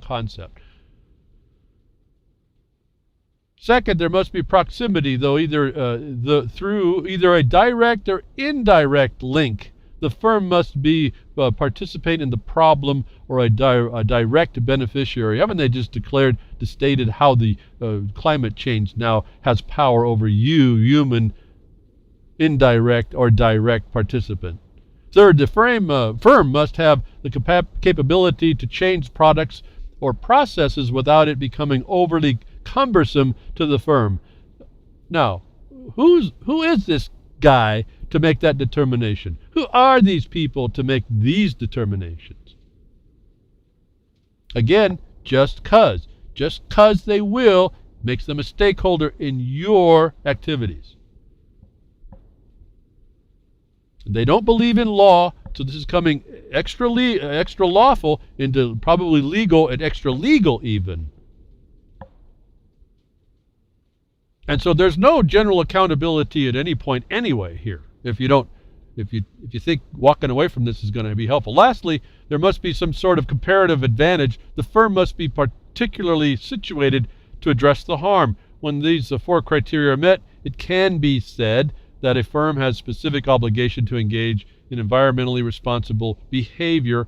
concept. Second, there must be proximity, though, through either a direct or indirect link. The firm must participate in the problem or a direct beneficiary. Haven't they just stated how the climate change now has power over you, human, indirect or direct participant? Third, the firm must have the capability to change products or processes without it becoming overly cumbersome to the firm. Now, who is this guy to make that determination? Who are these people to make these determinations? Again, just 'cause they will makes them a stakeholder in your activities. They don't believe in law, so this is coming extra lawful into probably legal and extra legal even. And so there's no general accountability at any point anyway here. If you don't if you think walking away from this is going to be helpful. Lastly, there must be some sort of comparative advantage. The firm must be particularly situated to address the harm. When these 4 criteria are met, it can be said that a firm has specific obligation to engage in environmentally responsible behavior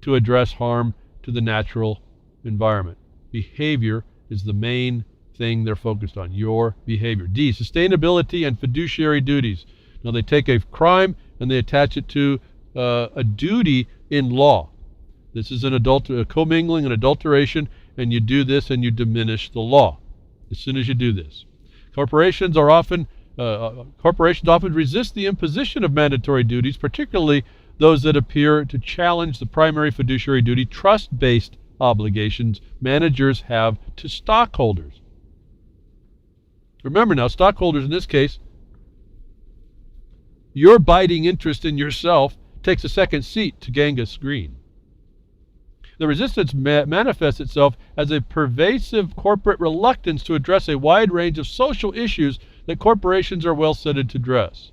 to address harm to the natural environment. Behavior is the main thing they're focused on, your behavior. D, sustainability and fiduciary duties. Now they take a crime and they attach it to a duty in law. This is a commingling and adulteration, and you do this and you diminish the law as soon as you do this. Corporations often resist the imposition of mandatory duties, particularly those that appear to challenge the primary fiduciary duty, trust-based obligations managers have to stockholders. Remember now, stockholders in this case, your abiding interest in yourself takes a second seat to Genghis Green. The resistance manifests itself as a pervasive corporate reluctance to address a wide range of social issues that corporations are well suited to address.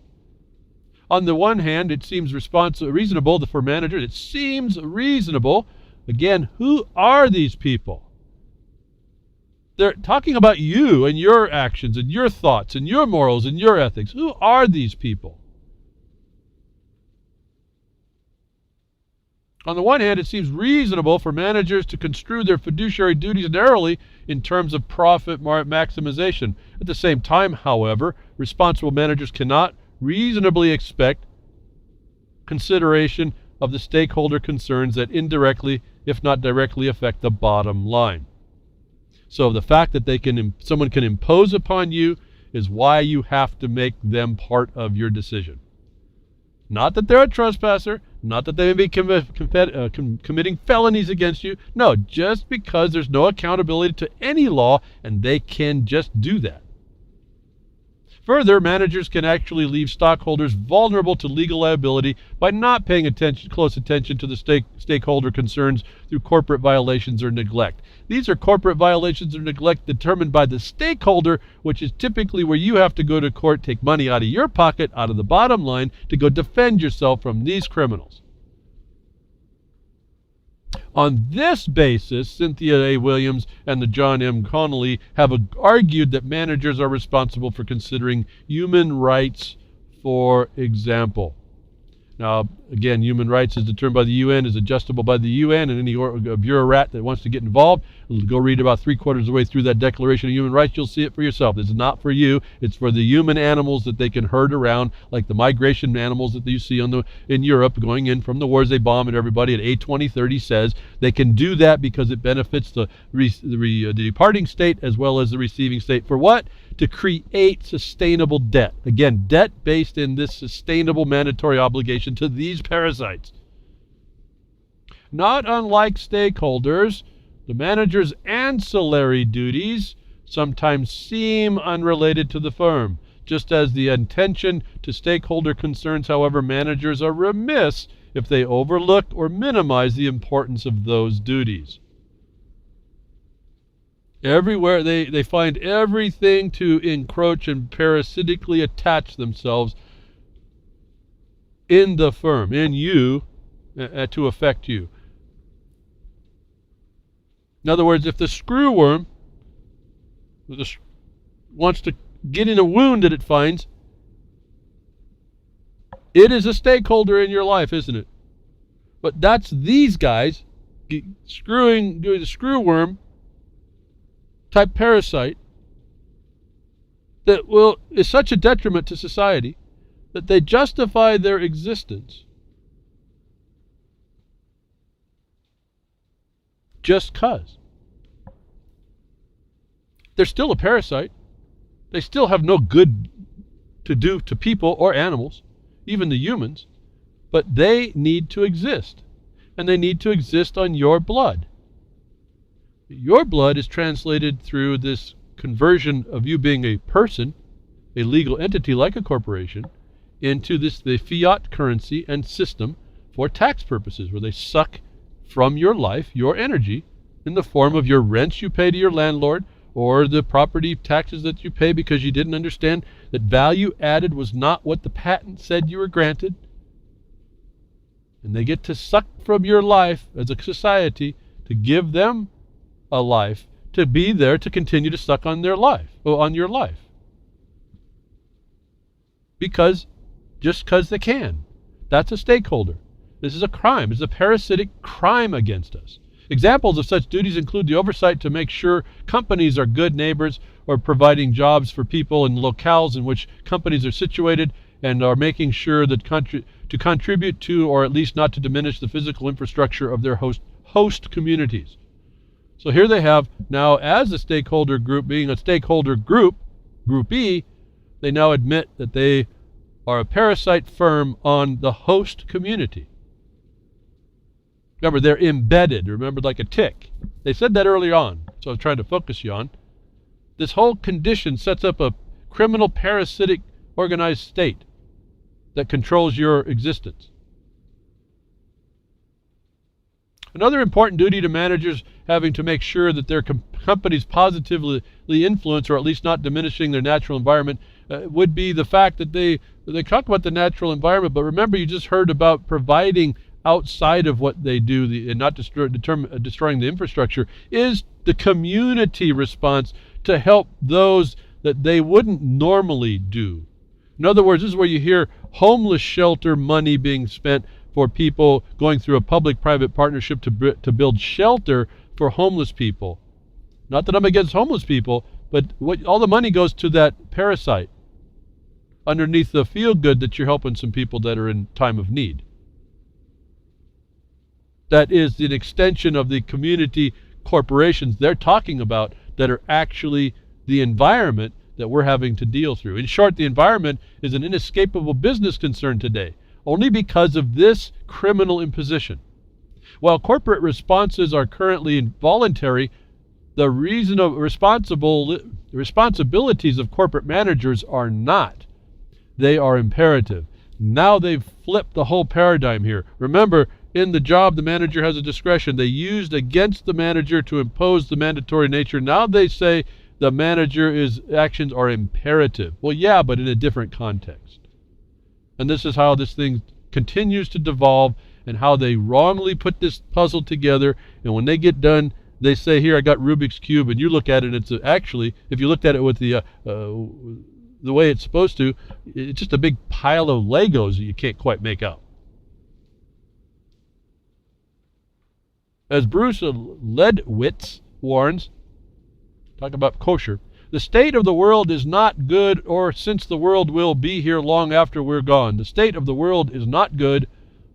On the one hand, it seems reasonable for managers. It seems reasonable. Again, who are these people? They're talking about you and your actions and your thoughts and your morals and your ethics. Who are these people? On the one hand, it seems reasonable for managers to construe their fiduciary duties narrowly in terms of profit maximization. At the same time, however, responsible managers cannot reasonably expect consideration of the stakeholder concerns that indirectly, if not directly, affect the bottom line. So the fact that someone can impose upon you is why you have to make them part of your decision. Not that they're a trespasser, not that they may be committing felonies against you. No, just because there's no accountability to any law, and they can just do that. Further, managers can actually leave stockholders vulnerable to legal liability by not paying close attention to the stakeholder concerns through corporate violations or neglect. These are corporate violations or neglect determined by the stakeholder, which is typically where you have to go to court, take money out of your pocket, out of the bottom line, to go defend yourself from these criminals. On this basis, Cynthia A. Williams and the John M. Connolly have argued that managers are responsible for considering human rights, for example. Now, again, human rights is determined by the UN, is adjustable by the UN, and any bureaucrat that wants to get involved, go read about 3/4 of the way through that Declaration of Human Rights. You'll see it for yourself. This is not for you. It's for the human animals that they can herd around, like the migration animals that you see in Europe going in from the wars they bomb at everybody. At A2030 says they can do that because it benefits the departing state as well as the receiving state. For what? To create sustainable debt. Again, debt based in this sustainable mandatory obligation to these parasites. Not unlike stakeholders, the manager's ancillary duties sometimes seem unrelated to the firm. Just as the attention to stakeholder concerns, however, managers are remiss if they overlook or minimize the importance of those duties. Everywhere they find everything to encroach and parasitically attach themselves in the firm, in you, to affect you. In other words, if the screwworm wants to get in a wound that it finds, it is a stakeholder in your life, isn't it? But that's these guys doing the screwworm type parasite that is such a detriment to society that they justify their existence just cause. They're still a parasite. They still have no good to do to people or animals, even the humans, but they need to exist, and they need to exist on your blood. Your blood is translated through this conversion of you being a person, a legal entity like a corporation, into the fiat currency and system for tax purposes, where they suck from your life your energy in the form of your rents you pay to your landlord, or the property taxes that you pay because you didn't understand that value added was not what the patent said you were granted. And they get to suck from your life as a society to give them a life, to be there to continue to suck on their life, or on your life. Just because they can. That's a stakeholder. This is a crime. It's a parasitic crime against us. Examples of such duties include the oversight to make sure companies are good neighbors, or providing jobs for people in locales in which companies are situated, and are making sure that to contribute to, or at least not to diminish, the physical infrastructure of their host communities. So here they have now, as a stakeholder group, being a stakeholder group, Group E, they now admit that they are a parasite firm on the host community. Remember, they're embedded. Remember, like a tick. They said that early on, so I was trying to focus you on. This whole condition sets up a criminal, parasitic, organized state that controls your existence. Another important duty to managers having to make sure that their companies positively influence, or at least not diminishing, their natural environment would be the fact that they talk about the natural environment, but remember, you just heard about providing outside of what they do, and not destroying the infrastructure, is the community response to help those that they wouldn't normally do. In other words, this is where you hear homeless shelter money being spent for people going through a public-private partnership to build shelter for homeless people. Not that I'm against homeless people, but all the money goes to that parasite underneath the feel-good that you're helping some people that are in time of need. That is an extension of the community corporations they're talking about that are actually the environment that we're having to deal through. In short, the environment is an inescapable business concern today, only because of this criminal imposition. While corporate responses are currently involuntary, the responsibilities of corporate managers are not. They are imperative. Now they've flipped the whole paradigm here. Remember, in the job, the manager has a discretion. They used against the manager to impose the mandatory nature. Now they say the manager's actions are imperative. Well, yeah, but in a different context. And this is how this thing continues to devolve, and how they wrongly put this puzzle together. And when they get done, they say, here, I got Rubik's Cube. And you look at it, and it's actually, if you looked at it with the way it's supposed to, it's just a big pile of Legos that you can't quite make out. As Bruce Ledwitz warns, talk about kosher, the state of the world is not good, or since the world will be here long after we're gone. The state of the world is not good,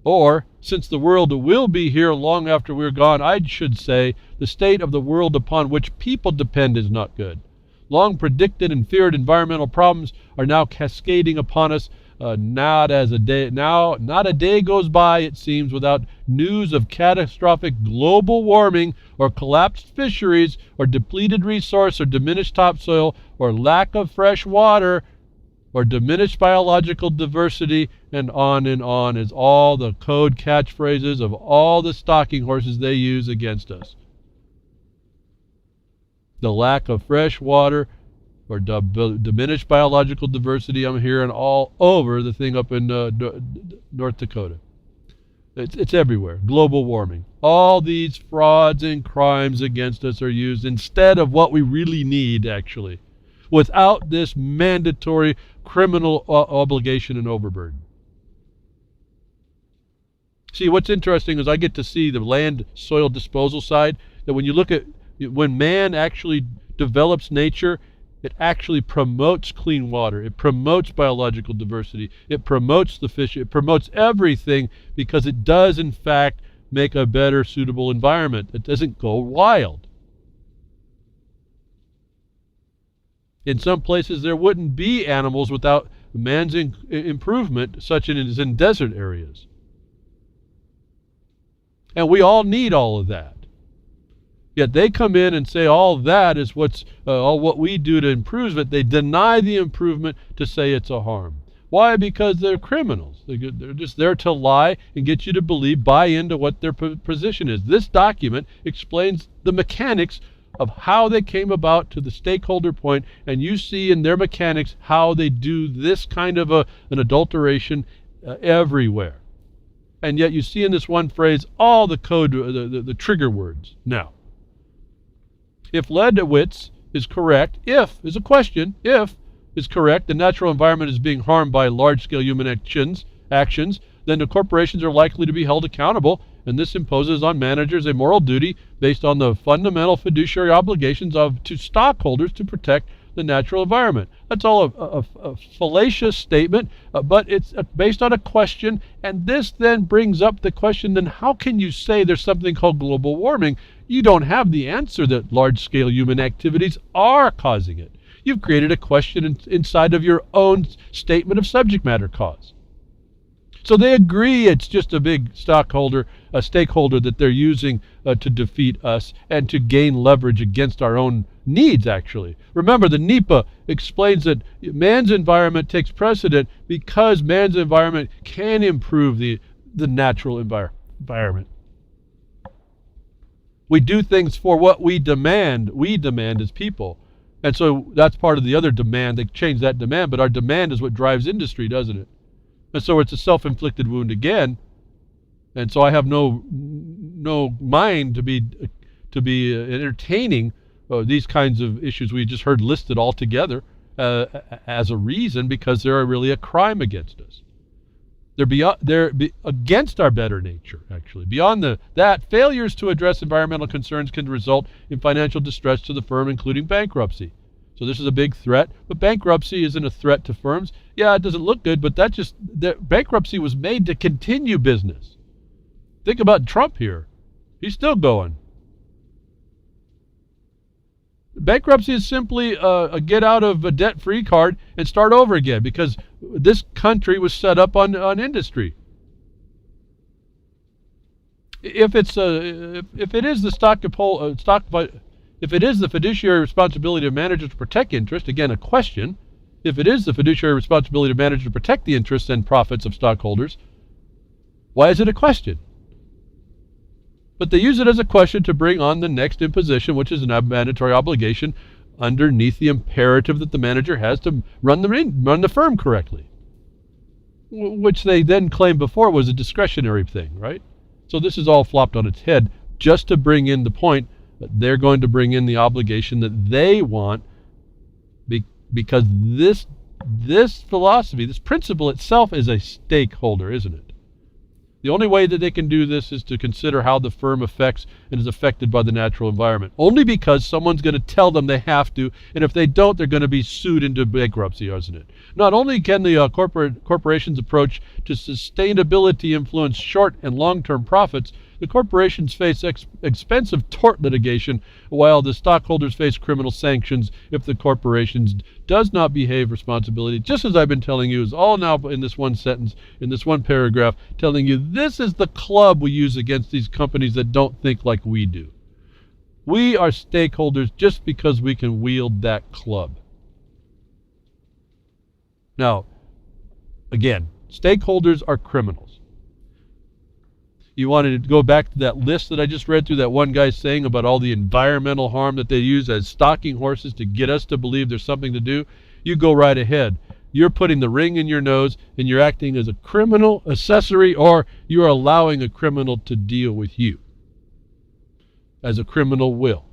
or since the world will be here long after we're gone. I should say the state of the world upon which people depend is not good. Long predicted and feared environmental problems are now cascading upon us. Not a day goes by, it seems, without news of catastrophic global warming, or collapsed fisheries, or depleted resource, or diminished topsoil, or lack of fresh water, or diminished biological diversity, and on is all the code catchphrases of all the stalking horses they use against us. The lack of fresh water, or diminished biological diversity, I'm hearing all over the thing up in North Dakota. It's everywhere. Global warming. All these frauds and crimes against us are used instead of what we really need, actually, without this mandatory criminal obligation and overburden. See, what's interesting is I get to see the land soil disposal side, that when you look at when man actually develops nature, it actually promotes clean water. It promotes biological diversity. It promotes the fish. It promotes everything, because it does, in fact, make a better, suitable environment. It doesn't go wild. In some places, there wouldn't be animals without man's improvement, such as in desert areas. And we all need all of that. Yet they come in and say all that is all what we do to improve it. They deny the improvement to say it's a harm. Why? Because they're criminals. They're just there to lie and get you to buy into what their position is. This document explains the mechanics of how they came about to the stakeholder point, and you see in their mechanics how they do this kind of an adulteration everywhere. And yet you see in this one phrase all the code, the trigger words. Now, if Ledwitz is correct, if is a question, if is correct, the natural environment is being harmed by large-scale human actions, then the corporations are likely to be held accountable, and this imposes on managers a moral duty based on the fundamental fiduciary obligations to stockholders to protect the natural environment. That's all a fallacious statement, but it's based on a question, and this then brings up the question, then how can you say there's something called global warming? You don't have the answer that large-scale human activities are causing it. You've created a question inside of your own statement of subject matter cause. So they agree it's just a big stakeholder that they're using to defeat us and to gain leverage against our own needs, actually. Remember, the NEPA explains that man's environment takes precedent because man's environment can improve the natural environment. We do things for what we demand as people. And so that's part of the other demand. They change that demand, but our demand is what drives industry, doesn't it? And so it's a self-inflicted wound again. And so I have no mind to be entertaining these kinds of issues we just heard listed all together as a reason, because they're really a crime against us. They're against our better nature, actually. Beyond that, failures to address environmental concerns can result in financial distress to the firm, including bankruptcy. So this is a big threat, but bankruptcy isn't a threat to firms. Yeah, it doesn't look good, but bankruptcy was made to continue business. Think about Trump here. He's still going. Bankruptcy is simply a get out of a debt-free card and start over again, because this country was set up on industry. If it is the fiduciary responsibility of managers to protect interest, again a question, if it is the fiduciary responsibility of managers to protect the interests and profits of stockholders, why is it a question? But they use it as a question to bring on the next imposition, which is an mandatory obligation underneath the imperative that the manager has to run the firm correctly, which they then claimed before was a discretionary thing, right? So this is all flopped on its head just to bring in the point that they're going to bring in the obligation that they want, because this philosophy, this principle itself is a stakeholder, isn't it? The only way that they can do this is to consider how the firm affects and is affected by the natural environment. Only because someone's going to tell them they have to, and if they don't, they're going to be sued into bankruptcy, isn't it? Not only can the corporation's approach to sustainability influence short and long-term profits, the corporations face expensive tort litigation, while the stockholders face criminal sanctions if the corporation does not behave responsibly. Just as I've been telling you, is all now in this one sentence, in this one paragraph, telling you this is the club we use against these companies that don't think like we do. We are stakeholders just because we can wield that club. Now, again, stakeholders are criminals. You wanted to go back to that list that I just read through, that one guy saying about all the environmental harm that they use as stalking horses to get us to believe there's something to do. You go right ahead. You're putting the ring in your nose and you're acting as a criminal accessory, or you're allowing a criminal to deal with you as a criminal will.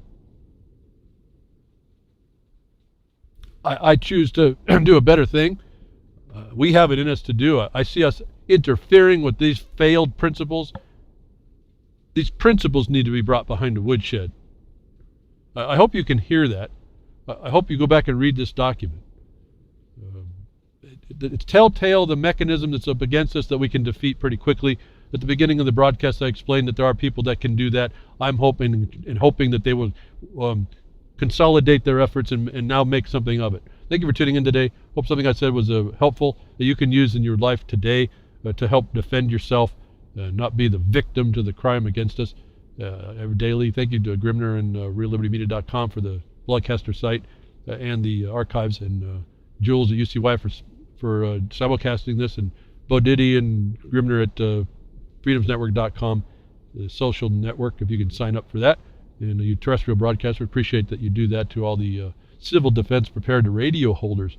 I choose to do a better thing. We have it in us to do. I see us interfering with these failed principles. These principles need to be brought behind the woodshed. I hope you can hear that. I hope you go back and read this document. It's telltale the mechanism that's up against us that we can defeat pretty quickly. At the beginning of the broadcast, I explained that there are people that can do that. I'm hoping that they will consolidate their efforts and now make something of it. Thank you for tuning in today. Hope something I said was helpful, that you can use in your life today to help defend yourself, not be the victim to the crime against us daily. Thank you to Grimner and RealLibertyMedia.com for the Bloodcaster site and the archives, and Jules at UCY for simulcasting this, and Bo Diddy and Grimner at freedomsnetwork.com, the social network, if you can sign up for that. And you terrestrial broadcasters, appreciate that you do that to all the civil defense prepared to radio holders.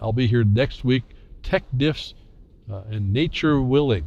I'll be here next week, tech diffs and nature willing.